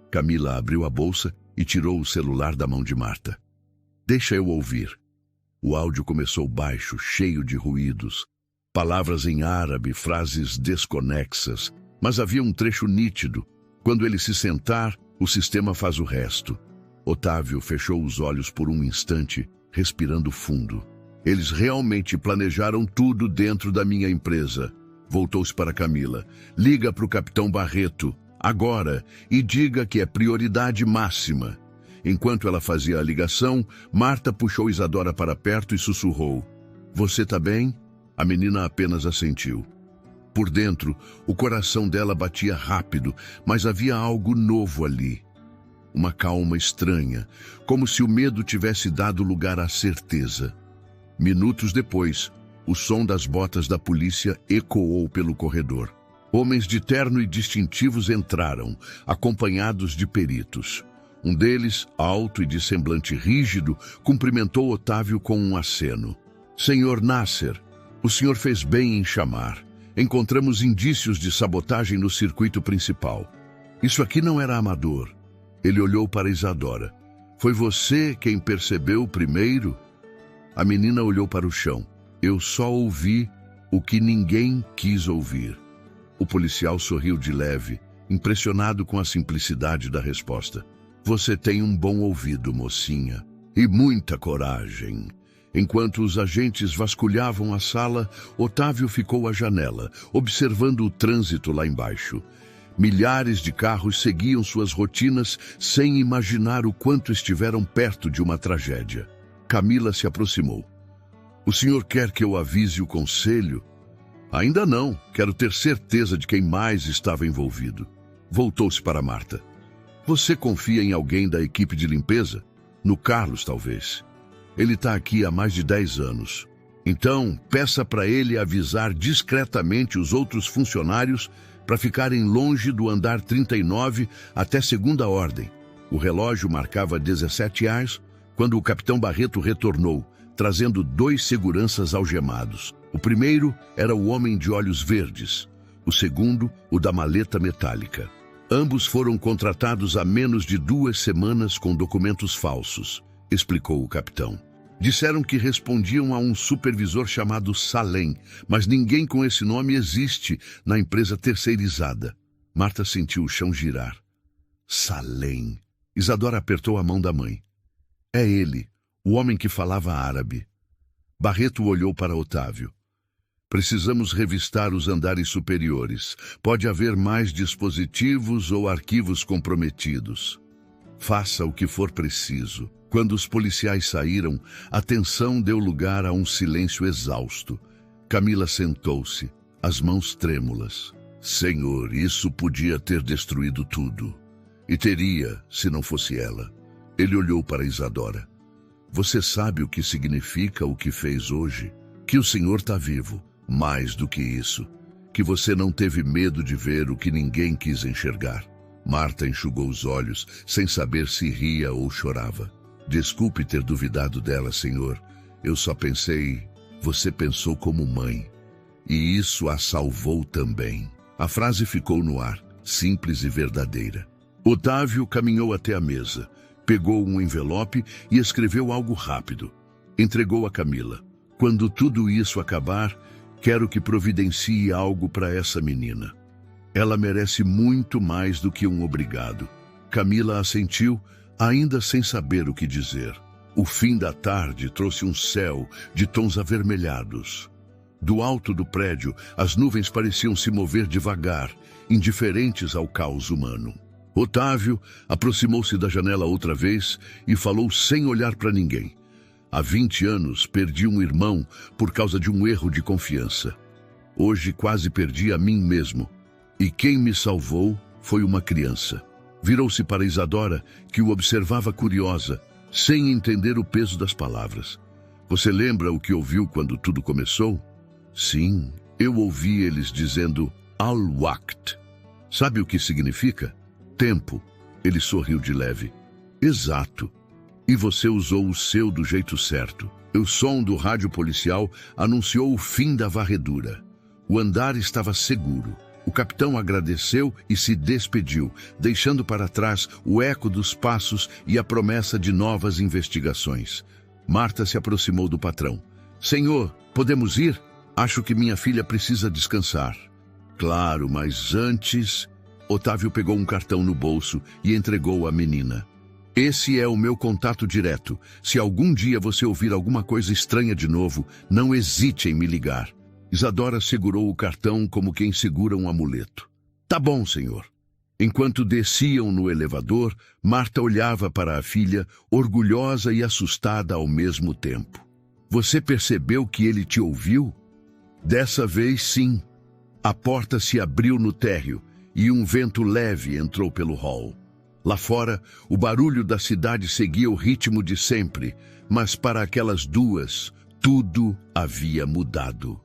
Camila abriu a bolsa e tirou o celular da mão de Marta. Deixa eu ouvir. O áudio começou baixo, cheio de ruídos. Palavras em árabe, frases desconexas, mas havia um trecho nítido. Quando ele se sentar, o sistema faz o resto. Otávio fechou os olhos por um instante, respirando fundo. Eles realmente planejaram tudo dentro da minha empresa. Voltou-se para Camila. Liga para o capitão Barreto, agora, e diga que é prioridade máxima. Enquanto ela fazia a ligação, Marta puxou Isadora para perto e sussurrou. Você tá bem? A menina apenas assentiu. Por dentro, o coração dela batia rápido, mas havia algo novo ali. Uma calma estranha, como se o medo tivesse dado lugar à certeza. Minutos depois, o som das botas da polícia ecoou pelo corredor. Homens de terno e distintivos entraram, acompanhados de peritos. Um deles, alto e de semblante rígido, cumprimentou Otávio com um aceno. Senhor Nasser, o senhor fez bem em chamar. Encontramos indícios de sabotagem no circuito principal. Isso aqui não era amador. Ele olhou para Isadora. Foi você quem percebeu primeiro? A menina olhou para o chão. Eu só ouvi o que ninguém quis ouvir. O policial sorriu de leve, impressionado com a simplicidade da resposta. Você tem um bom ouvido, mocinha, e muita coragem. Enquanto os agentes vasculhavam a sala, Otávio ficou à janela, observando o trânsito lá embaixo. Milhares de carros seguiam suas rotinas sem imaginar o quanto estiveram perto de uma tragédia. Camila se aproximou. O senhor quer que eu avise o conselho? Ainda não. Quero ter certeza de quem mais estava envolvido. Voltou-se para Marta. Você confia em alguém da equipe de limpeza? No Carlos, talvez. Ele está aqui há mais de 10 anos. Então, peça para ele avisar discretamente os outros funcionários para ficarem longe do andar 39 até segunda ordem. O relógio marcava 17 quando o capitão Barreto retornou, trazendo 2 seguranças algemados. O primeiro era o homem de olhos verdes, o segundo, o da maleta metálica. Ambos foram contratados há menos de 2 semanas com documentos falsos, explicou o capitão. Disseram que respondiam a um supervisor chamado Salem, mas ninguém com esse nome existe na empresa terceirizada. Marta sentiu o chão girar. Salem. Isadora apertou a mão da mãe. É ele, o homem que falava árabe. Barreto olhou para Otávio. Precisamos revistar os andares superiores. Pode haver mais dispositivos ou arquivos comprometidos. Faça o que for preciso. Quando os policiais saíram, a tensão deu lugar a um silêncio exausto. Camila sentou-se, as mãos trêmulas. Senhor, isso podia ter destruído tudo. E teria, se não fosse ela. Ele olhou para Isadora. Você sabe o que significa o que fez hoje? Que o senhor está vivo. Mais do que isso, que você não teve medo de ver o que ninguém quis enxergar. Marta enxugou os olhos, sem saber se ria ou chorava. Desculpe ter duvidado dela, senhor. Eu só pensei... Você pensou como mãe, e isso a salvou também. A frase ficou no ar, simples e verdadeira. Otávio caminhou até a mesa, pegou um envelope e escreveu algo rápido. Entregou a Camila. Quando tudo isso acabar, quero que providencie algo para essa menina. Ela merece muito mais do que um obrigado. Camila assentiu, ainda sem saber o que dizer. O fim da tarde trouxe um céu de tons avermelhados. Do alto do prédio, as nuvens pareciam se mover devagar, indiferentes ao caos humano. Otávio aproximou-se da janela outra vez e falou sem olhar para ninguém. Há 20 anos perdi um irmão por causa de um erro de confiança. Hoje quase perdi a mim mesmo. E quem me salvou foi uma criança. Virou-se para Isadora, que o observava curiosa, sem entender o peso das palavras. Você lembra o que ouviu quando tudo começou? Sim, eu ouvi eles dizendo Al-Waqt. Sabe o que significa? Tempo. Ele sorriu de leve. Exato. E você usou o seu do jeito certo. O som do rádio policial anunciou o fim da varredura. O andar estava seguro. O capitão agradeceu e se despediu, deixando para trás o eco dos passos e a promessa de novas investigações. Marta se aproximou do patrão. Senhor, podemos ir? Acho que minha filha precisa descansar. Claro, mas antes... Otávio pegou um cartão no bolso e entregou à menina. Esse é o meu contato direto. Se algum dia você ouvir alguma coisa estranha de novo, não hesite em me ligar. Isadora segurou o cartão como quem segura um amuleto. Tá bom, senhor. Enquanto desciam no elevador, Marta olhava para a filha, orgulhosa e assustada ao mesmo tempo. Você percebeu que ele te ouviu? Dessa vez, sim. A porta se abriu no térreo e um vento leve entrou pelo hall. Lá fora, o barulho da cidade seguia o ritmo de sempre, mas para aquelas duas, tudo havia mudado.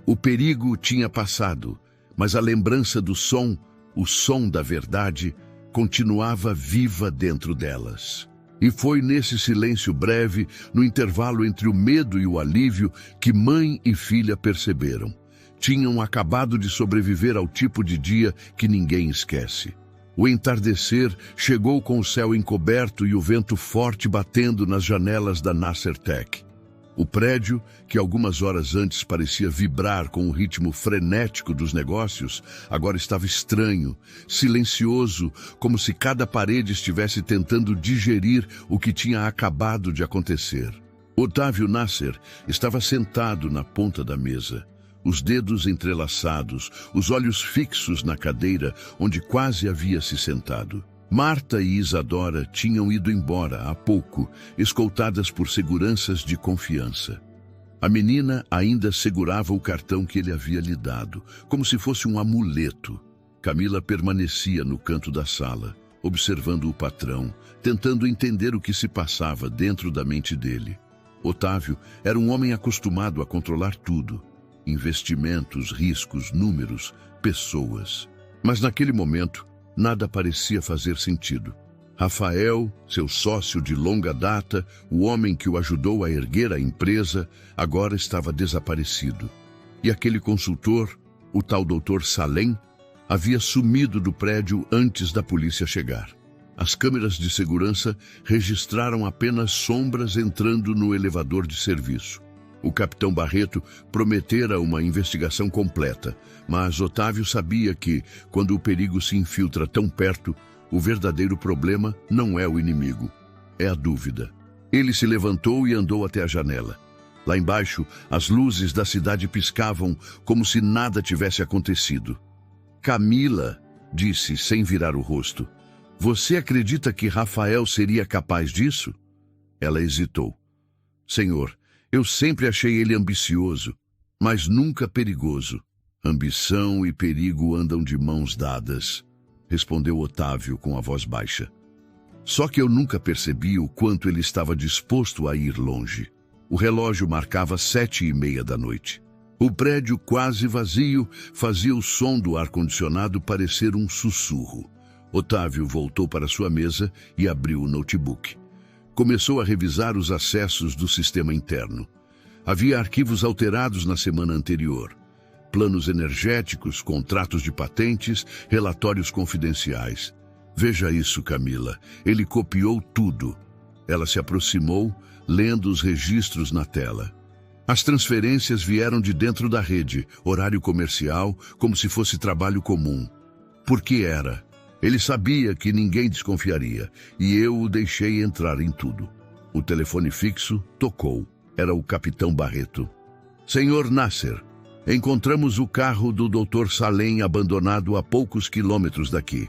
O perigo tinha passado, mas a lembrança do som, o som da verdade, continuava viva dentro delas. E foi nesse silêncio breve, no intervalo entre o medo e o alívio, que mãe e filha perceberam. Tinham acabado de sobreviver ao tipo de dia que ninguém esquece. O entardecer chegou com o céu encoberto e o vento forte batendo nas janelas da Nasser Tech. O prédio, que algumas horas antes parecia vibrar com o ritmo frenético dos negócios, agora estava estranho, silencioso, como se cada parede estivesse tentando digerir o que tinha acabado de acontecer. Otávio Nasser estava sentado na ponta da mesa, os dedos entrelaçados, os olhos fixos na cadeira onde quase havia se sentado. Marta e Isadora tinham ido embora há pouco, escoltadas por seguranças de confiança. A menina ainda segurava o cartão que ele havia lhe dado, como se fosse um amuleto. Camila permanecia no canto da sala, observando o patrão, tentando entender o que se passava dentro da mente dele. Otávio era um homem acostumado a controlar tudo: investimentos, riscos, números, pessoas. Mas naquele momento, nada parecia fazer sentido. Rafael, seu sócio de longa data, o homem que o ajudou a erguer a empresa, agora estava desaparecido. E aquele consultor, o tal Dr. Salem, havia sumido do prédio antes da polícia chegar. As câmeras de segurança registraram apenas sombras entrando no elevador de serviço. O capitão Barreto prometera uma investigação completa, mas Otávio sabia que, quando o perigo se infiltra tão perto, o verdadeiro problema não é o inimigo, é a dúvida. Ele se levantou e andou até a janela. Lá embaixo, as luzes da cidade piscavam como se nada tivesse acontecido. Camila, disse sem virar o rosto, você acredita que Rafael seria capaz disso? Ela hesitou. Senhor, eu sempre achei ele ambicioso, mas nunca perigoso. Ambição e perigo andam de mãos dadas, respondeu Otávio com a voz baixa. Só que eu nunca percebi o quanto ele estava disposto a ir longe. O relógio marcava 7:30 da noite. O prédio quase vazio fazia o som do ar-condicionado parecer um sussurro. Otávio voltou para sua mesa e abriu o notebook. Começou a revisar os acessos do sistema interno. Havia arquivos alterados na semana anterior. Planos energéticos, contratos de patentes, relatórios confidenciais. Veja isso, Camila. Ele copiou tudo. Ela se aproximou, lendo os registros na tela. As transferências vieram de dentro da rede, horário comercial, como se fosse trabalho comum. Por que era? Ele sabia que ninguém desconfiaria, e eu o deixei entrar em tudo. O telefone fixo tocou. Era o capitão Barreto. Senhor Nasser, encontramos o carro do Dr. Salem abandonado a poucos quilômetros daqui.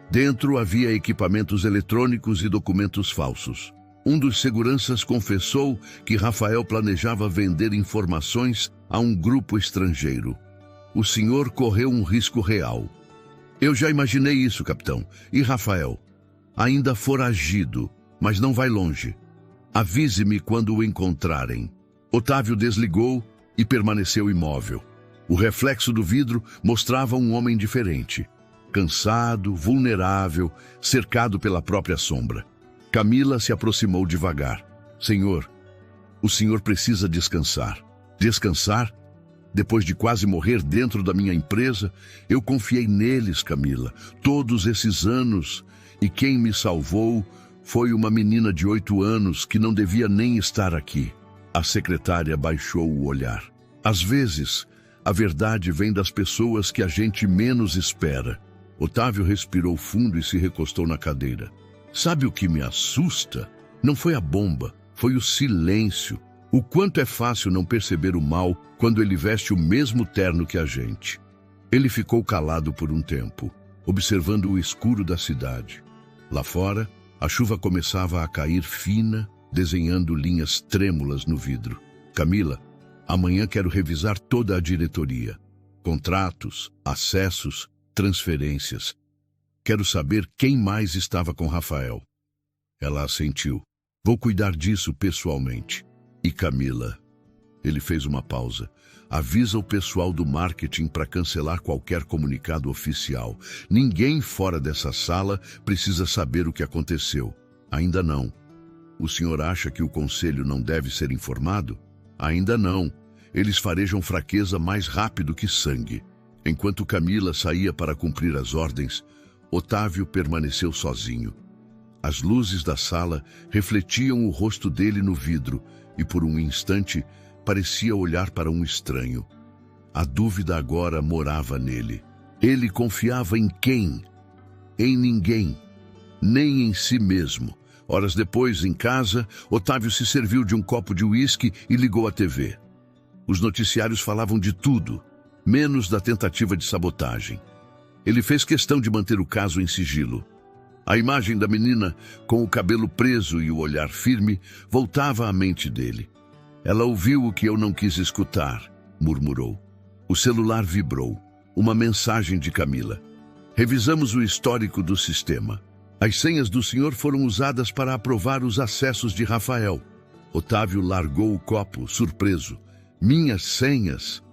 Dentro havia equipamentos eletrônicos e documentos falsos. Um dos seguranças confessou que Rafael planejava vender informações a um grupo estrangeiro. O senhor correu um risco real. Eu já imaginei isso, capitão. E Rafael? Ainda foragido, mas não vai longe. Avise-me quando o encontrarem. Otávio desligou e permaneceu imóvel. O reflexo do vidro mostrava um homem diferente. Cansado, vulnerável, cercado pela própria sombra. Camila se aproximou devagar. Senhor, o senhor precisa descansar. Descansar? Depois de quase morrer dentro da minha empresa, eu confiei neles, Camila, todos esses anos. E quem me salvou foi uma menina de 8 anos que não devia nem estar aqui. A secretária baixou o olhar. Às vezes, a verdade vem das pessoas que a gente menos espera. Otávio respirou fundo e se recostou na cadeira. Sabe o que me assusta? Não foi a bomba, foi o silêncio. O quanto é fácil não perceber o mal quando ele veste o mesmo terno que a gente. Ele ficou calado por um tempo, observando o escuro da cidade. Lá fora, a chuva começava a cair fina, desenhando linhas trêmulas no vidro. Camila, amanhã quero revisar toda a diretoria. Contratos, acessos, transferências. Quero saber quem mais estava com Rafael. Ela assentiu. Vou cuidar disso pessoalmente. E Camila? Ele fez uma pausa. Avisa o pessoal do marketing para cancelar qualquer comunicado oficial. Ninguém fora dessa sala precisa saber o que aconteceu. Ainda não. O senhor acha que o conselho não deve ser informado? Ainda não. Eles farejam fraqueza mais rápido que sangue. Enquanto Camila saía para cumprir as ordens, Otávio permaneceu sozinho. As luzes da sala refletiam o rosto dele no vidro e, por um instante, parecia olhar para um estranho. A dúvida agora morava nele. Ele confiava em quem? Em ninguém. Nem em si mesmo. Horas depois, em casa, Otávio se serviu de um copo de uísque e ligou a TV. Os noticiários falavam de tudo, menos da tentativa de sabotagem. Ele fez questão de manter o caso em sigilo. A imagem da menina, com o cabelo preso e o olhar firme, voltava à mente dele. Ela ouviu o que eu não quis escutar, murmurou. O celular vibrou. Uma mensagem de Camila. Revisamos o histórico do sistema. As senhas do senhor foram usadas para aprovar os acessos de Rafael. Otávio largou o copo, surpreso. Minhas senhas?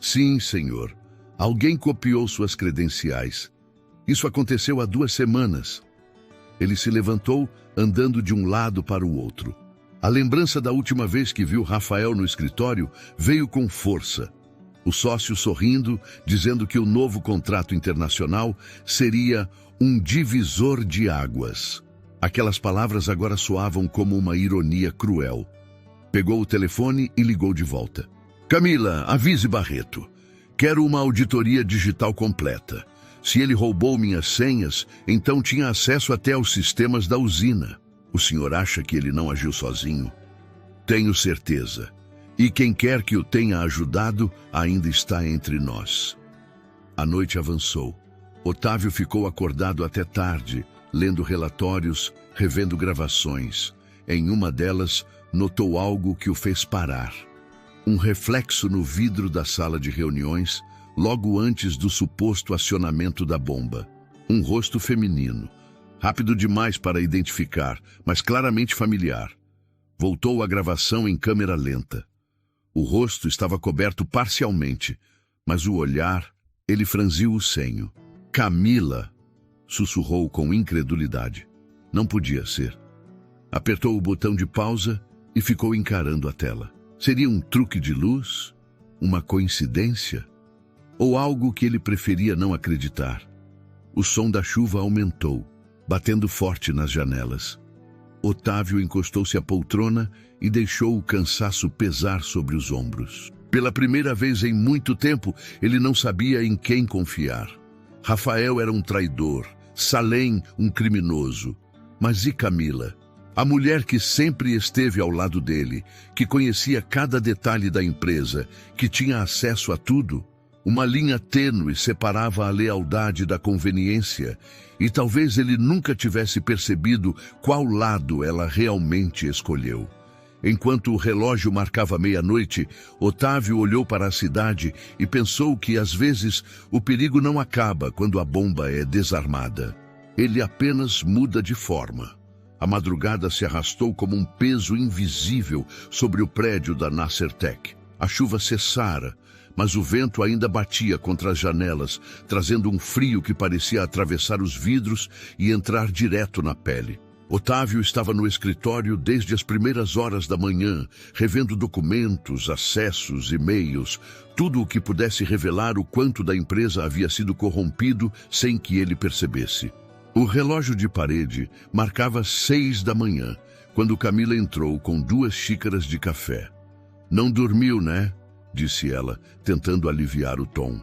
Sim, senhor. Alguém copiou suas credenciais. Isso aconteceu há 2 semanas. Ele se levantou, andando de um lado para o outro. A lembrança da última vez que viu Rafael no escritório veio com força. O sócio sorrindo, dizendo que o novo contrato internacional seria um divisor de águas. Aquelas palavras agora soavam como uma ironia cruel. Pegou o telefone e ligou de volta. Camila, avise Barreto. Quero uma auditoria digital completa. Se ele roubou minhas senhas, então tinha acesso até aos sistemas da usina. O senhor acha que ele não agiu sozinho? Tenho certeza. E quem quer que o tenha ajudado ainda está entre nós. A noite avançou. Otávio ficou acordado até tarde, lendo relatórios, revendo gravações. Em uma delas, notou algo que o fez parar. Um reflexo no vidro da sala de reuniões, logo antes do suposto acionamento da bomba. Um rosto feminino, rápido demais para identificar, mas claramente familiar. Voltou a gravação em câmera lenta. O rosto estava coberto parcialmente, mas o olhar, ele franziu o senho. Camila, sussurrou com incredulidade. Não podia ser. Apertou o botão de pausa e ficou encarando a tela. Seria um truque de luz? Uma coincidência? Ou algo que ele preferia não acreditar? O som da chuva aumentou, batendo forte nas janelas. Otávio encostou-se à poltrona e deixou o cansaço pesar sobre os ombros. Pela primeira vez em muito tempo, ele não sabia em quem confiar. Rafael era um traidor, Salem um criminoso. Mas e Camila? A mulher que sempre esteve ao lado dele, que conhecia cada detalhe da empresa, que tinha acesso a tudo? Uma linha tênue separava a lealdade da conveniência, e talvez ele nunca tivesse percebido qual lado ela realmente escolheu. Enquanto o relógio marcava meia-noite, Otávio olhou para a cidade e pensou que, às vezes, o perigo não acaba quando a bomba é desarmada. Ele apenas muda de forma. A madrugada se arrastou como um peso invisível sobre o prédio da Nassertec. A chuva cessara, mas o vento ainda batia contra as janelas, trazendo um frio que parecia atravessar os vidros e entrar direto na pele. Otávio estava no escritório desde as primeiras horas da manhã, revendo documentos, acessos, e-mails, tudo o que pudesse revelar o quanto da empresa havia sido corrompido sem que ele percebesse. O relógio de parede marcava 6 da manhã, quando Camila entrou com 2 xícaras de café. "Não dormiu, né?" disse ela, tentando aliviar o tom.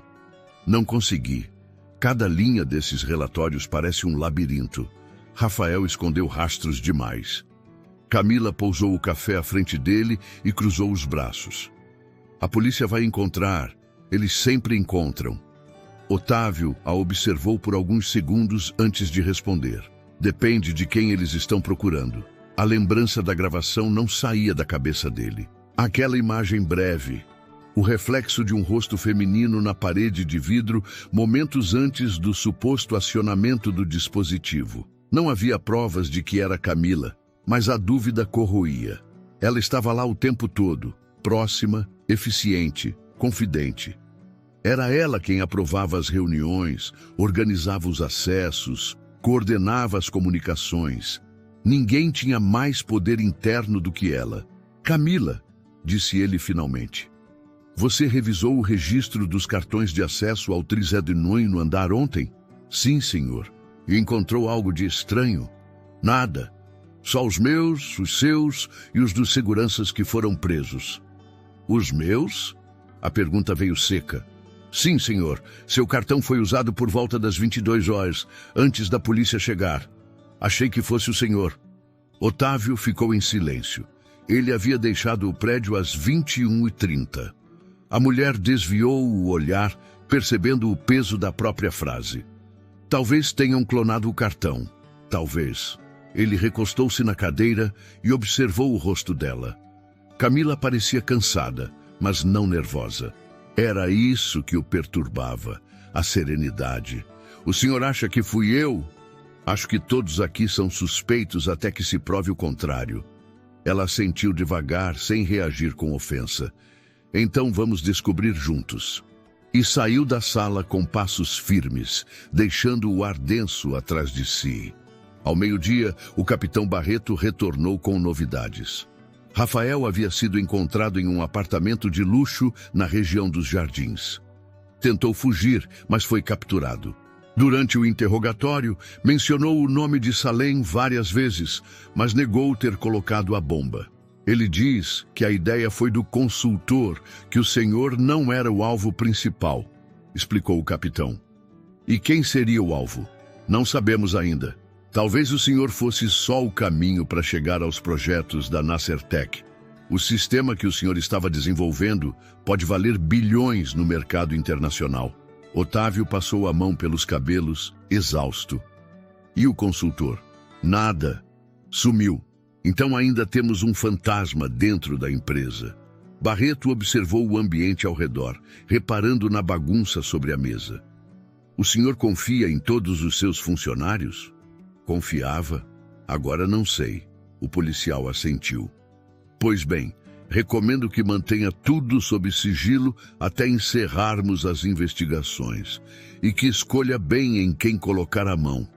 "Não consegui. Cada linha desses relatórios parece um labirinto. Rafael escondeu rastros demais." Camila pousou o café à frente dele e cruzou os braços. "A polícia vai encontrar. Eles sempre encontram." Otávio a observou por alguns segundos antes de responder. "Depende de quem eles estão procurando." A lembrança da gravação não saía da cabeça dele. Aquela imagem breve, o reflexo de um rosto feminino na parede de vidro momentos antes do suposto acionamento do dispositivo. Não havia provas de que era Camila, mas a dúvida corroía. Ela estava lá o tempo todo, próxima, eficiente, confidente. Era ela quem aprovava as reuniões, organizava os acessos, coordenava as comunicações. Ninguém tinha mais poder interno do que ela. "Camila", disse ele finalmente, "você revisou o registro dos cartões de acesso ao Trizedinoin no andar ontem?" "Sim, senhor." "E encontrou algo de estranho?" "Nada. Só os meus, os seus e os dos seguranças que foram presos." "Os meus?" A pergunta veio seca. "Sim, senhor. Seu cartão foi usado por volta das 22 horas, antes da polícia chegar. Achei que fosse o senhor." Otávio ficou em silêncio. Ele havia deixado o prédio às 21h30. A mulher desviou o olhar, percebendo o peso da própria frase. "Talvez tenham clonado o cartão. Talvez." Ele recostou-se na cadeira e observou o rosto dela. Camila parecia cansada, mas não nervosa. Era isso que o perturbava, a serenidade. "O senhor acha que fui eu?" "Acho que todos aqui são suspeitos até que se prove o contrário." Ela assentiu devagar, sem reagir com ofensa. "Então vamos descobrir juntos." E saiu da sala com passos firmes, deixando o ar denso atrás de si. Ao meio-dia, o capitão Barreto retornou com novidades. Rafael havia sido encontrado em um apartamento de luxo na região dos Jardins. Tentou fugir, mas foi capturado. Durante o interrogatório, mencionou o nome de Salem várias vezes, mas negou ter colocado a bomba. Ele diz que a ideia foi do consultor, que o senhor não era o alvo principal, explicou o capitão. "E quem seria o alvo? Não sabemos ainda. Talvez o senhor fosse só o caminho para chegar aos projetos da Nassertec. O sistema que o senhor estava desenvolvendo pode valer bilhões no mercado internacional." Otávio passou a mão pelos cabelos, exausto. "E o consultor?" "Nada. Sumiu. Então ainda temos um fantasma dentro da empresa." Barreto observou o ambiente ao redor, reparando na bagunça sobre a mesa. "O senhor confia em todos os seus funcionários?" "Confiava. Agora não sei." O policial assentiu. "Pois bem, recomendo que mantenha tudo sob sigilo até encerrarmos as investigações e que escolha bem em quem colocar a mão."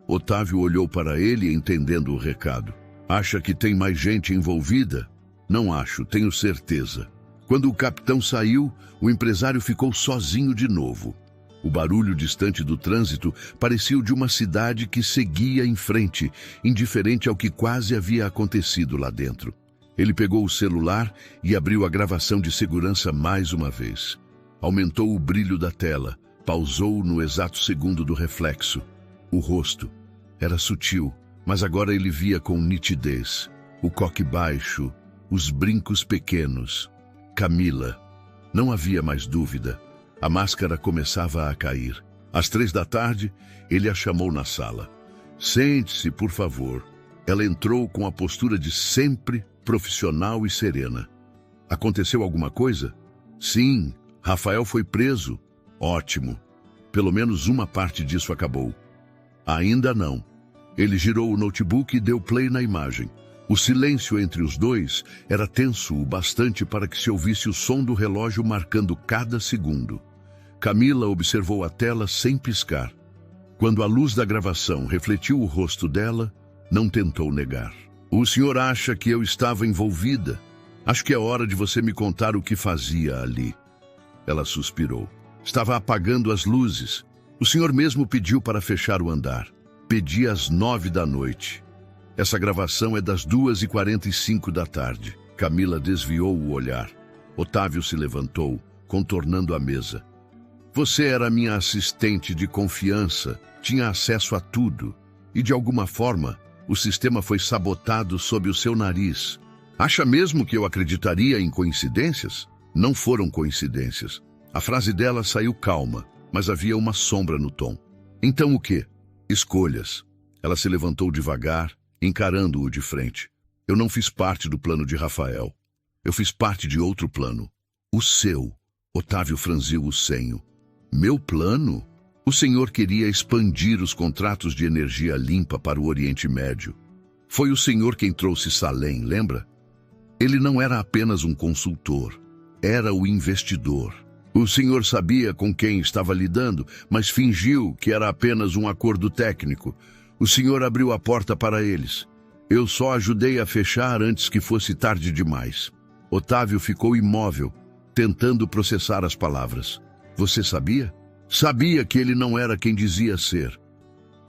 Otávio olhou para ele, entendendo o recado. "Acha que tem mais gente envolvida?" Não acho, tenho certeza. Quando o capitão saiu, o empresário ficou sozinho de novo. O barulho distante do trânsito parecia o de uma cidade que seguia em frente, indiferente ao que quase havia acontecido lá dentro. Ele pegou o celular e abriu a gravação de segurança mais uma vez. Aumentou o brilho da tela, pausou no exato segundo do reflexo. O rosto era sutil, mas agora ele via com nitidez. O coque baixo, os brincos pequenos. Camila. Não havia mais dúvida. A máscara começava a cair. Às 3 da tarde, ele a chamou na sala. Sente-se, por favor. Ela entrou com a postura de sempre, profissional e serena. Aconteceu alguma coisa? Sim, Rafael foi preso. Ótimo. Pelo menos uma parte disso acabou. Ainda não. Ele girou o notebook e deu play na imagem. O silêncio entre os dois era tenso o bastante para que se ouvisse o som do relógio marcando cada segundo. Camila observou a tela sem piscar. Quando a luz da gravação refletiu o rosto dela, não tentou negar. O senhor acha que eu estava envolvida? Acho que é hora de você me contar o que fazia ali. Ela suspirou. Estava apagando as luzes. O senhor mesmo pediu para fechar o andar. Pedi às 9 da noite. Essa gravação é das 2h45 da tarde. Camila desviou o olhar. Otávio se levantou, contornando a mesa. Você era minha assistente de confiança, tinha acesso a tudo. E de alguma forma, o sistema foi sabotado sob o seu nariz. Acha mesmo que eu acreditaria em coincidências? Não foram coincidências. A frase dela saiu calma, mas havia uma sombra no tom. Então o quê? Escolhas. Ela se levantou devagar, encarando-o de frente. Eu não fiz parte do plano de Rafael. Eu fiz parte de outro plano. O seu. Otávio franziu o senho. Meu plano? O senhor queria expandir os contratos de energia limpa para o Oriente Médio. Foi o senhor quem trouxe Salem, lembra? Ele não era apenas um consultor. Era o investidor. O senhor sabia com quem estava lidando, mas fingiu que era apenas um acordo técnico. O senhor abriu a porta para eles. Eu só ajudei a fechar antes que fosse tarde demais. Otávio ficou imóvel, tentando processar as palavras. Você sabia? Sabia que ele não era quem dizia ser.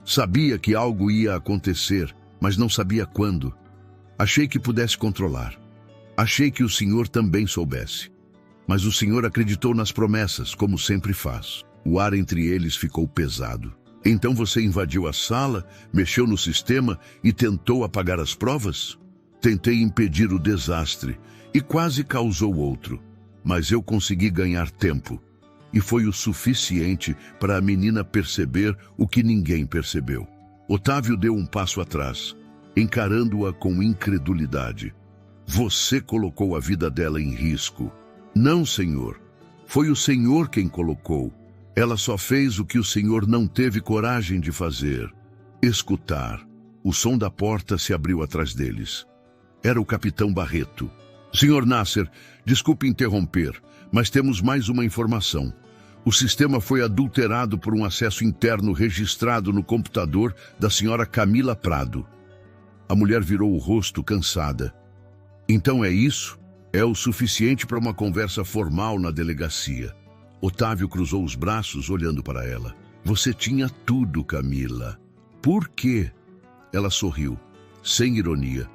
Sabia que algo ia acontecer, mas não sabia quando. Achei que pudesse controlar. Achei que o senhor também soubesse. Mas o senhor acreditou nas promessas, como sempre faz. O ar entre eles ficou pesado. Então você invadiu a sala, mexeu no sistema e tentou apagar as provas? Tentei impedir o desastre e quase causou outro. Mas eu consegui ganhar tempo. E foi o suficiente para a menina perceber o que ninguém percebeu. Otávio deu um passo atrás, encarando-a com incredulidade. Você colocou a vida dela em risco. Não, senhor. Foi o senhor quem colocou. Ela só fez o que o senhor não teve coragem de fazer. Escutar. O som da porta se abriu atrás deles. Era o capitão Barreto. Senhor Nasser, desculpe interromper, mas temos mais uma informação. O sistema foi adulterado por um acesso interno registrado no computador da senhora Camila Prado. A mulher virou o rosto cansada. Então é isso? É o suficiente para uma conversa formal na delegacia. Otávio cruzou os braços, olhando para ela. Você tinha tudo, Camila. Por quê? Ela sorriu, sem ironia.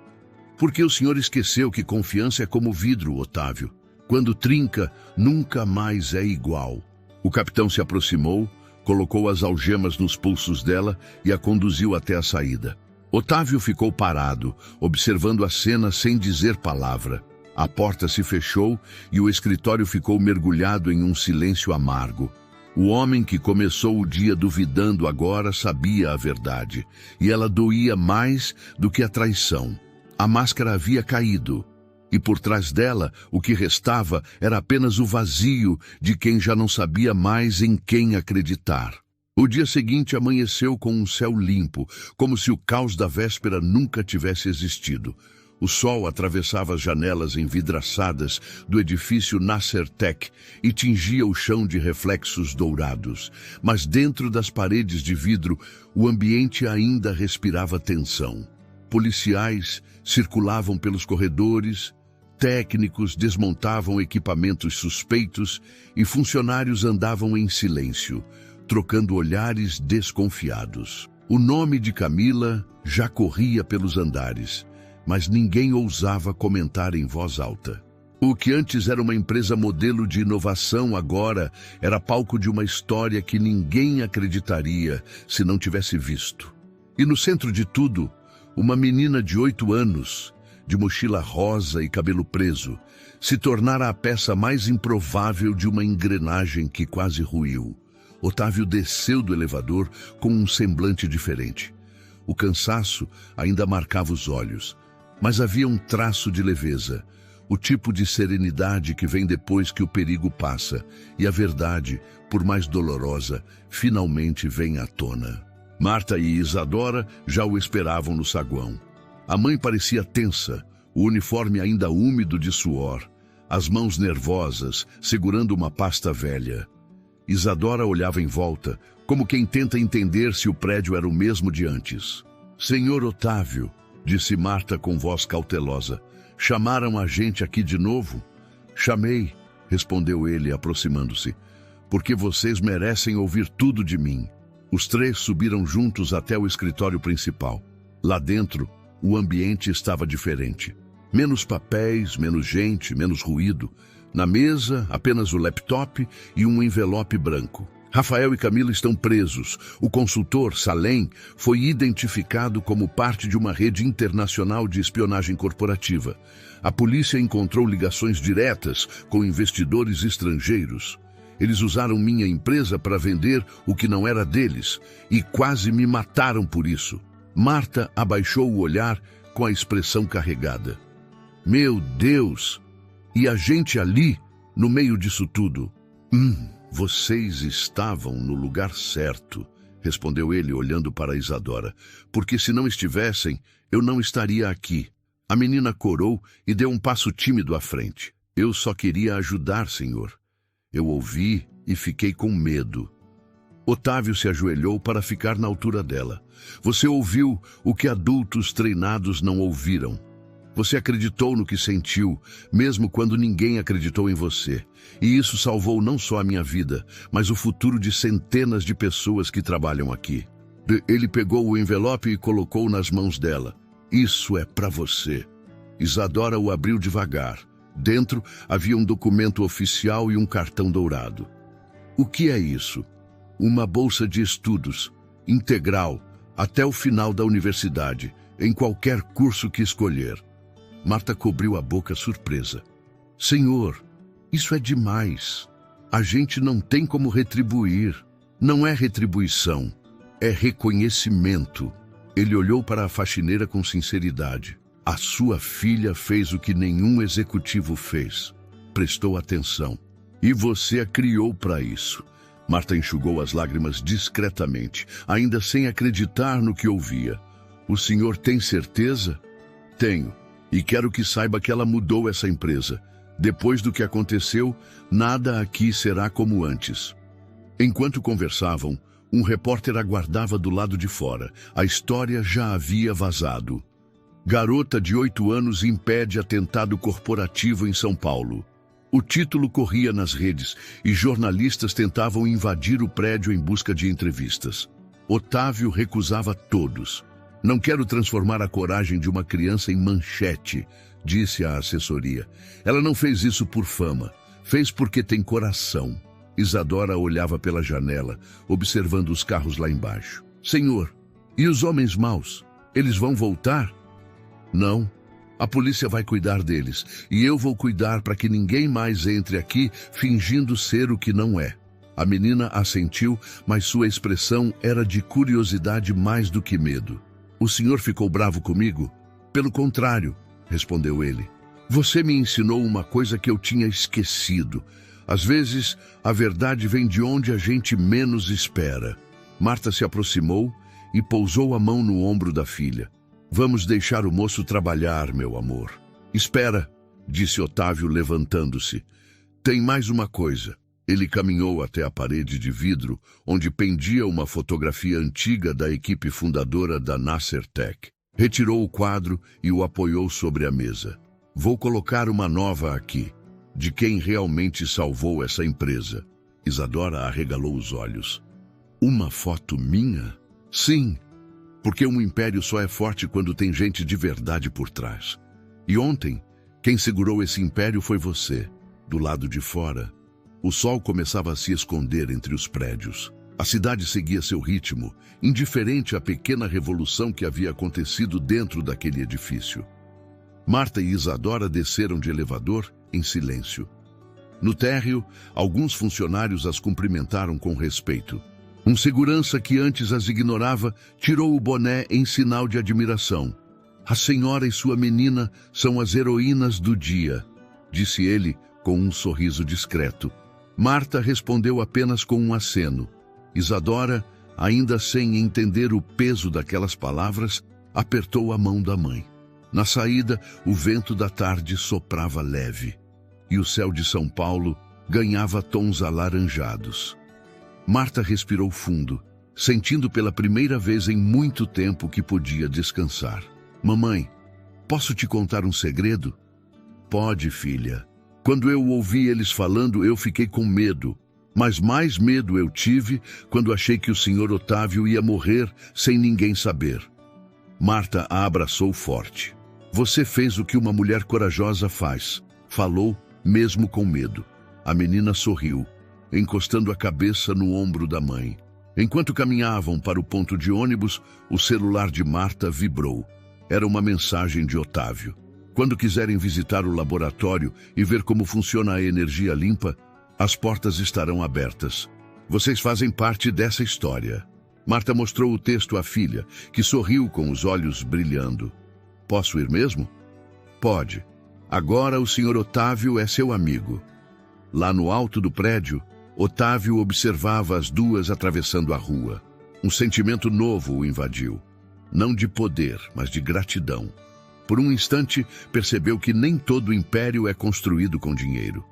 Porque o senhor esqueceu que confiança é como vidro, Otávio. Quando trinca, nunca mais é igual. O capitão se aproximou, colocou as algemas nos pulsos dela e a conduziu até a saída. Otávio ficou parado, observando a cena sem dizer palavra. A porta se fechou e o escritório ficou mergulhado em um silêncio amargo. O homem que começou o dia duvidando agora sabia a verdade, e ela doía mais do que a traição. A máscara havia caído, e por trás dela o que restava era apenas o vazio de quem já não sabia mais em quem acreditar. O dia seguinte amanheceu com um céu limpo, como se o caos da véspera nunca tivesse existido. O sol atravessava as janelas envidraçadas do edifício Nasser Tech e tingia o chão de reflexos dourados. Mas dentro das paredes de vidro, o ambiente ainda respirava tensão. Policiais circulavam pelos corredores, Técnicos desmontavam equipamentos suspeitos e funcionários andavam em silêncio, trocando olhares desconfiados. O nome de Camila já corria pelos andares, mas ninguém ousava comentar em voz alta. O que antes era uma empresa modelo de inovação agora era palco de uma história que ninguém acreditaria se não tivesse visto. E no centro de tudo, uma menina de 8 anos, de mochila rosa e cabelo preso, se tornara a peça mais improvável de uma engrenagem que quase ruiu. Otávio desceu do elevador com um semblante diferente. O cansaço ainda marcava os olhos, mas havia um traço de leveza, o tipo de serenidade que vem depois que o perigo passa e a verdade, por mais dolorosa, finalmente vem à tona. Marta e Isadora já o esperavam no saguão. A mãe parecia tensa, o uniforme ainda úmido de suor, as mãos nervosas, segurando uma pasta velha. Isadora olhava em volta, como quem tenta entender se o prédio era o mesmo de antes. "Senhor Otávio", disse Marta com voz cautelosa, "chamaram a gente aqui de novo?" "Chamei", respondeu ele, aproximando-se, "porque vocês merecem ouvir tudo de mim." Os três subiram juntos até o escritório principal. Lá dentro, o ambiente estava diferente. Menos papéis, menos gente, menos ruído. Na mesa, apenas o laptop e um envelope branco. Rafael e Camila estão presos. O consultor, Salem, foi identificado como parte de uma rede internacional de espionagem corporativa. A polícia encontrou ligações diretas com investidores estrangeiros. Eles usaram minha empresa para vender o que não era deles e quase me mataram por isso. Marta abaixou o olhar com a expressão carregada. "Meu Deus! E a gente ali, no meio disso tudo?" Vocês estavam no lugar certo", respondeu ele olhando para Isadora. "Porque se não estivessem, eu não estaria aqui." A menina corou e deu um passo tímido à frente. "Eu só queria ajudar, senhor. Eu ouvi e fiquei com medo." Otávio se ajoelhou para ficar na altura dela. "Você ouviu o que adultos treinados não ouviram. Você acreditou no que sentiu, mesmo quando ninguém acreditou em você. E isso salvou não só a minha vida, mas o futuro de centenas de pessoas que trabalham aqui." Ele pegou o envelope e colocou nas mãos dela. "Isso é para você." Isadora o abriu devagar. Dentro havia um documento oficial e um cartão dourado. "O que é isso?" "Uma bolsa de estudos, integral, até o final da universidade, em qualquer curso que escolher." Marta cobriu a boca surpresa. "Senhor, isso é demais. A gente não tem como retribuir." "Não é retribuição, é reconhecimento." Ele olhou para a faxineira com sinceridade. "A sua filha fez o que nenhum executivo fez. Prestou atenção. E você a criou para isso." Marta enxugou as lágrimas discretamente, ainda sem acreditar no que ouvia. "O senhor tem certeza?" "Tenho. E quero que saiba que ela mudou essa empresa. Depois do que aconteceu, nada aqui será como antes." Enquanto conversavam, um repórter aguardava do lado de fora. A história já havia vazado. "Garota de 8 anos impede atentado corporativo em São Paulo." O título corria nas redes e jornalistas tentavam invadir o prédio em busca de entrevistas. Otávio recusava todos. "Não quero transformar a coragem de uma criança em manchete", disse a assessoria. "Ela não fez isso por fama, fez porque tem coração." Isadora olhava pela janela, observando os carros lá embaixo. "Senhor, e os homens maus? Eles vão voltar?" "Não. A polícia vai cuidar deles, e eu vou cuidar para que ninguém mais entre aqui fingindo ser o que não é." A menina assentiu, mas sua expressão era de curiosidade mais do que medo. "O senhor ficou bravo comigo?" "Pelo contrário", respondeu ele. "Você me ensinou uma coisa que eu tinha esquecido. Às vezes, a verdade vem de onde a gente menos espera." Marta se aproximou e pousou a mão no ombro da filha. "Vamos deixar o moço trabalhar, meu amor." "Espera", disse Otávio, levantando-se. "Tem mais uma coisa." Ele caminhou até a parede de vidro, onde pendia uma fotografia antiga da equipe fundadora da Nasser Tech. Retirou o quadro e o apoiou sobre a mesa. Vou colocar uma nova aqui, de quem realmente salvou essa empresa. Isadora arregalou os olhos. Uma foto minha? Sim, porque um império só é forte quando tem gente de verdade por trás. E ontem, quem segurou esse império foi você, do lado de fora. O sol começava a se esconder entre os prédios. A cidade seguia seu ritmo, indiferente à pequena revolução que havia acontecido dentro daquele edifício. Marta e Isadora desceram de elevador em silêncio. No térreo, alguns funcionários as cumprimentaram com respeito. Um segurança que antes as ignorava tirou o boné em sinal de admiração. A senhora e sua menina são as heroínas do dia, disse ele com um sorriso discreto. Marta respondeu apenas com um aceno. Isadora, ainda sem entender o peso daquelas palavras, apertou a mão da mãe. Na saída, o vento da tarde soprava leve, e o céu de São Paulo ganhava tons alaranjados. Marta respirou fundo, sentindo pela primeira vez em muito tempo que podia descansar. Mamãe, posso te contar um segredo? Pode, filha. Quando eu ouvi eles falando, eu fiquei com medo. Mas mais medo eu tive quando achei que o senhor Otávio ia morrer sem ninguém saber. Marta a abraçou forte. Você fez o que uma mulher corajosa faz. Falou, mesmo com medo. A menina sorriu, encostando a cabeça no ombro da mãe. Enquanto caminhavam para o ponto de ônibus, o celular de Marta vibrou. Era uma mensagem de Otávio. Quando quiserem visitar o laboratório e ver como funciona a energia limpa, as portas estarão abertas. Vocês fazem parte dessa história. Marta mostrou o texto à filha, que sorriu com os olhos brilhando. Posso ir mesmo? Pode. Agora o senhor Otávio é seu amigo. Lá no alto do prédio, Otávio observava as duas atravessando a rua. Um sentimento novo o invadiu. Não de poder, mas de gratidão. Por um instante, percebeu que nem todo império é construído com dinheiro.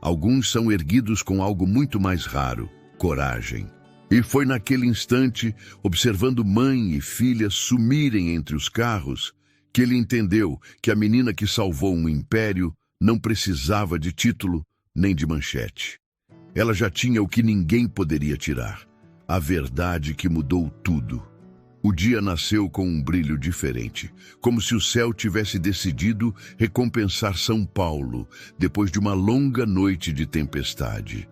Alguns são erguidos com algo muito mais raro, coragem. E foi naquele instante, observando mãe e filha sumirem entre os carros, que ele entendeu que a menina que salvou um império não precisava de título nem de manchete. Ela já tinha o que ninguém poderia tirar, a verdade que mudou tudo. O dia nasceu com um brilho diferente, como se o céu tivesse decidido recompensar São Paulo depois de uma longa noite de tempestade.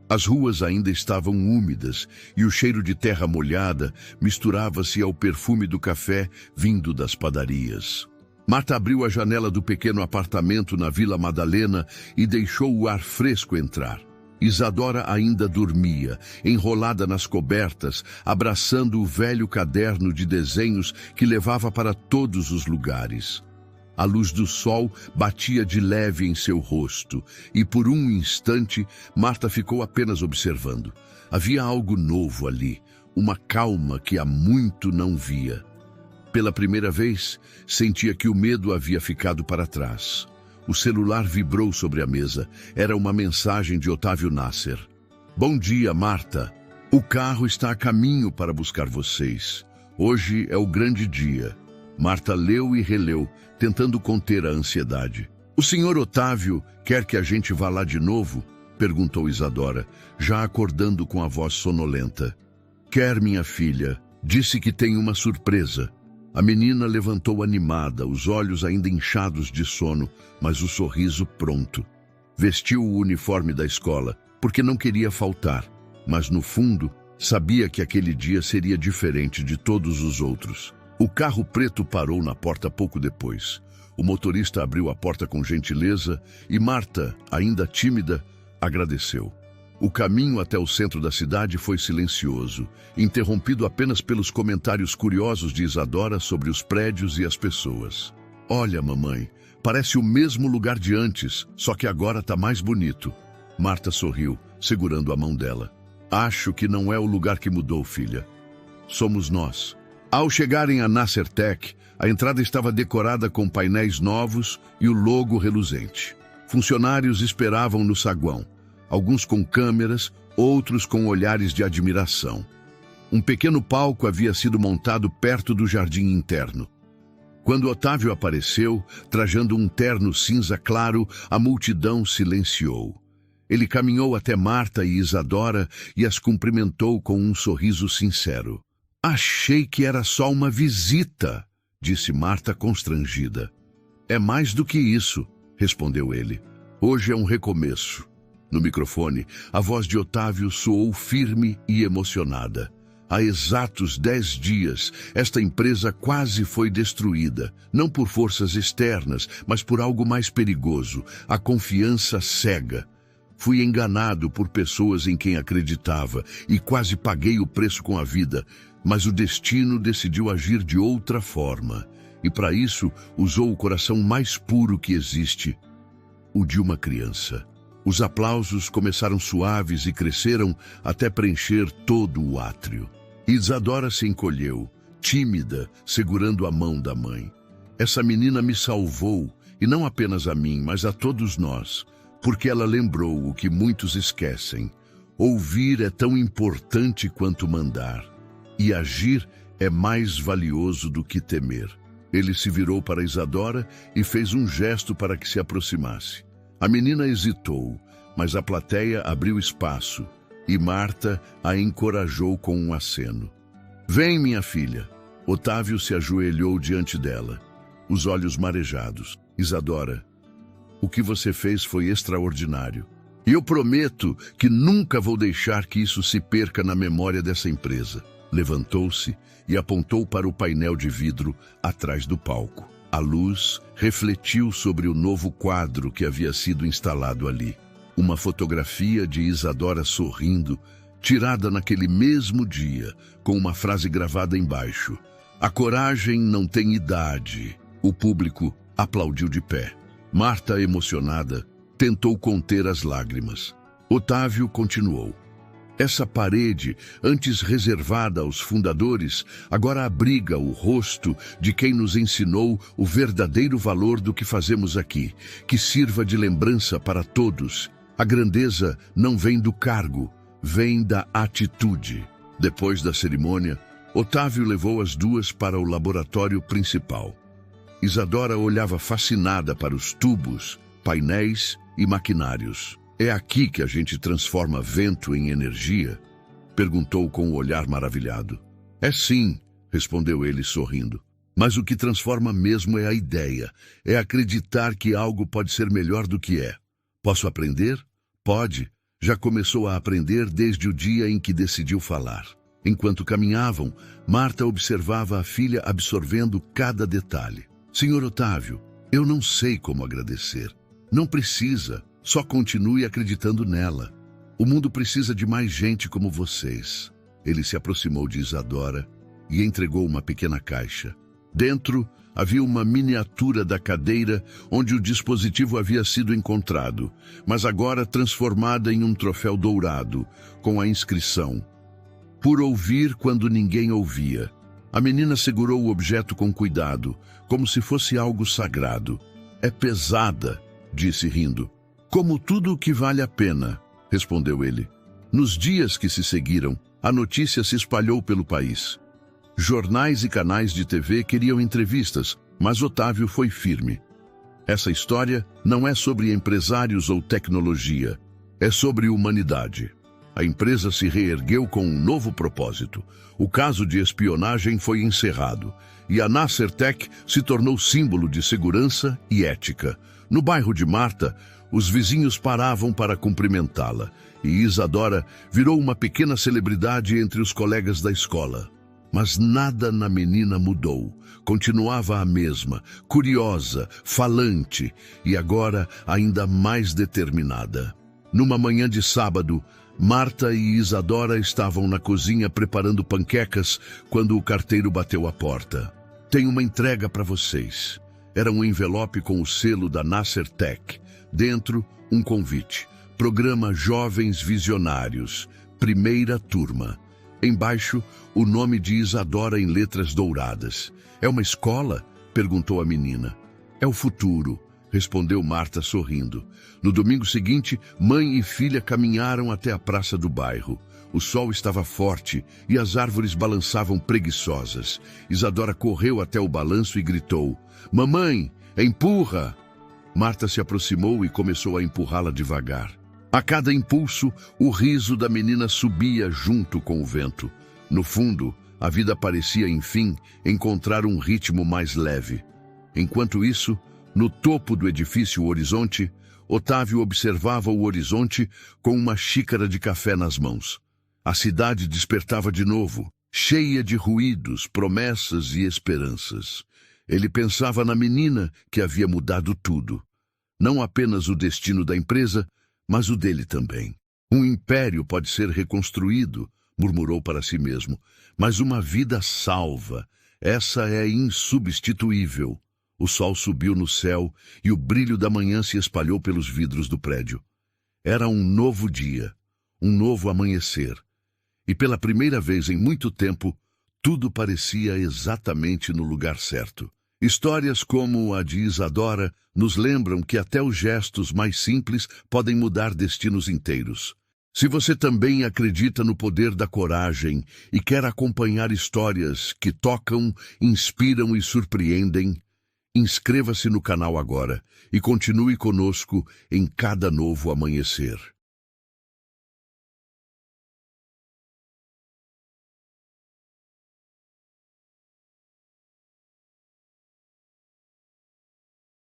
As ruas ainda estavam úmidas e o cheiro de terra molhada misturava-se ao perfume do café vindo das padarias. Marta abriu a janela do pequeno apartamento na Vila Madalena e deixou o ar fresco entrar. Isadora ainda dormia, enrolada nas cobertas, abraçando o velho caderno de desenhos que levava para todos os lugares. A luz do sol batia de leve em seu rosto, e por um instante Marta ficou apenas observando. Havia algo novo ali, uma calma que há muito não via. Pela primeira vez, sentia que o medo havia ficado para trás. O celular vibrou sobre a mesa. Era uma mensagem de Otávio Nasser. Bom dia, Marta. O carro está a caminho para buscar vocês. Hoje é o grande dia. Marta leu e releu, tentando conter a ansiedade. O senhor Otávio quer que a gente vá lá de novo? Perguntou Isadora, já acordando com a voz sonolenta. Quer, minha filha. Disse que tem uma surpresa. A menina levantou animada, os olhos ainda inchados de sono, mas o sorriso pronto. Vestiu o uniforme da escola, porque não queria faltar, mas no fundo, sabia que aquele dia seria diferente de todos os outros. O carro preto parou na porta pouco depois. O motorista abriu a porta com gentileza e Marta, ainda tímida, agradeceu. O caminho até o centro da cidade foi silencioso, interrompido apenas pelos comentários curiosos de Isadora sobre os prédios e as pessoas. Olha, mamãe, parece o mesmo lugar de antes, só que agora está mais bonito. Marta sorriu, segurando a mão dela. Acho que não é o lugar que mudou, filha. Somos nós. Ao chegarem a Nasser Tech, a entrada estava decorada com painéis novos e o logo reluzente. Funcionários esperavam no saguão. Alguns com câmeras, outros com olhares de admiração. Um pequeno palco havia sido montado perto do jardim interno. Quando Otávio apareceu, trajando um terno cinza claro, a multidão silenciou. Ele caminhou até Marta e Isadora e as cumprimentou com um sorriso sincero. Achei que era só uma visita, disse Marta constrangida. É mais do que isso, respondeu ele. Hoje é um recomeço. No microfone, a voz de Otávio soou firme e emocionada. Há exatos 10 dias, esta empresa quase foi destruída, não por forças externas, mas por algo mais perigoso, a confiança cega. Fui enganado por pessoas em quem acreditava e quase paguei o preço com a vida, mas o destino decidiu agir de outra forma. E para isso, usou o coração mais puro que existe, o de uma criança. Os aplausos começaram suaves e cresceram até preencher todo o átrio. Isadora se encolheu, tímida, segurando a mão da mãe. Essa menina me salvou, e não apenas a mim, mas a todos nós, porque ela lembrou o que muitos esquecem. Ouvir é tão importante quanto mandar, e agir é mais valioso do que temer. Ele se virou para Isadora e fez um gesto para que se aproximasse. A menina hesitou, mas a plateia abriu espaço e Marta a encorajou com um aceno. Vem, minha filha. Otávio se ajoelhou diante dela, os olhos marejados. Isadora, o que você fez foi extraordinário. E eu prometo que nunca vou deixar que isso se perca na memória dessa empresa. Levantou-se e apontou para o painel de vidro atrás do palco. A luz refletiu sobre o novo quadro que havia sido instalado ali. Uma fotografia de Isadora sorrindo, tirada naquele mesmo dia, com uma frase gravada embaixo. A coragem não tem idade. O público aplaudiu de pé. Marta, emocionada, tentou conter as lágrimas. Otávio continuou. Essa parede, antes reservada aos fundadores, agora abriga o rosto de quem nos ensinou o verdadeiro valor do que fazemos aqui, que sirva de lembrança para todos. A grandeza não vem do cargo, vem da atitude. Depois da cerimônia, Otávio levou as duas para o laboratório principal. Isadora olhava fascinada para os tubos, painéis e maquinários. É aqui que a gente transforma vento em energia? Perguntou com o olhar maravilhado. É sim, respondeu ele sorrindo. Mas o que transforma mesmo é a ideia, é acreditar que algo pode ser melhor do que é. Posso aprender? Pode. Já começou a aprender desde o dia em que decidiu falar. Enquanto caminhavam, Marta observava a filha absorvendo cada detalhe. Senhor Otávio, eu não sei como agradecer. Não precisa. Só continue acreditando nela. O mundo precisa de mais gente como vocês. Ele se aproximou de Isadora e entregou uma pequena caixa. Dentro havia uma miniatura da cadeira onde o dispositivo havia sido encontrado, mas agora transformada em um troféu dourado, com a inscrição: Por ouvir quando ninguém ouvia. A menina segurou o objeto com cuidado, como se fosse algo sagrado. É pesada, disse rindo. Como tudo o que vale a pena, respondeu ele. Nos dias que se seguiram, a notícia se espalhou pelo país. Jornais e canais de TV queriam entrevistas, mas Otávio foi firme. Essa história não é sobre empresários ou tecnologia, é sobre humanidade. A empresa se reergueu com um novo propósito. O caso de espionagem foi encerrado e a Nasser-Tec se tornou símbolo de segurança e ética. No bairro de Marta, os vizinhos paravam para cumprimentá-la, e Isadora virou uma pequena celebridade entre os colegas da escola. Mas nada na menina mudou. Continuava a mesma, curiosa, falante, e agora ainda mais determinada. Numa manhã de sábado, Marta e Isadora estavam na cozinha preparando panquecas quando o carteiro bateu à porta. Tenho uma entrega para vocês. Era um envelope com o selo da Nasser-Tec. Dentro, um convite. Programa Jovens Visionários, primeira turma. Embaixo, o nome de Isadora em letras douradas. É uma escola? Perguntou a menina. É o futuro, respondeu Marta sorrindo. No domingo seguinte, mãe e filha caminharam até a praça do bairro. O sol estava forte e as árvores balançavam preguiçosas. Isadora correu até o balanço e gritou: "Mamãe, empurra!" Marta se aproximou e começou a empurrá-la devagar. A cada impulso, o riso da menina subia junto com o vento. No fundo, a vida parecia, enfim, encontrar um ritmo mais leve. Enquanto isso, no topo do edifício Horizonte, Otávio observava o horizonte com uma xícara de café nas mãos. A cidade despertava de novo, cheia de ruídos, promessas e esperanças. Ele pensava na menina que havia mudado tudo. Não apenas o destino da empresa, mas o dele também. Um império pode ser reconstruído, murmurou para si mesmo, mas uma vida salva, essa é insubstituível. O sol subiu no céu e o brilho da manhã se espalhou pelos vidros do prédio. Era um novo dia, um novo amanhecer. E pela primeira vez em muito tempo, tudo parecia exatamente no lugar certo. Histórias como a de Isadora nos lembram que até os gestos mais simples podem mudar destinos inteiros. Se você também acredita no poder da coragem e quer acompanhar histórias que tocam, inspiram e surpreendem, inscreva-se no canal agora e continue conosco em cada novo amanhecer.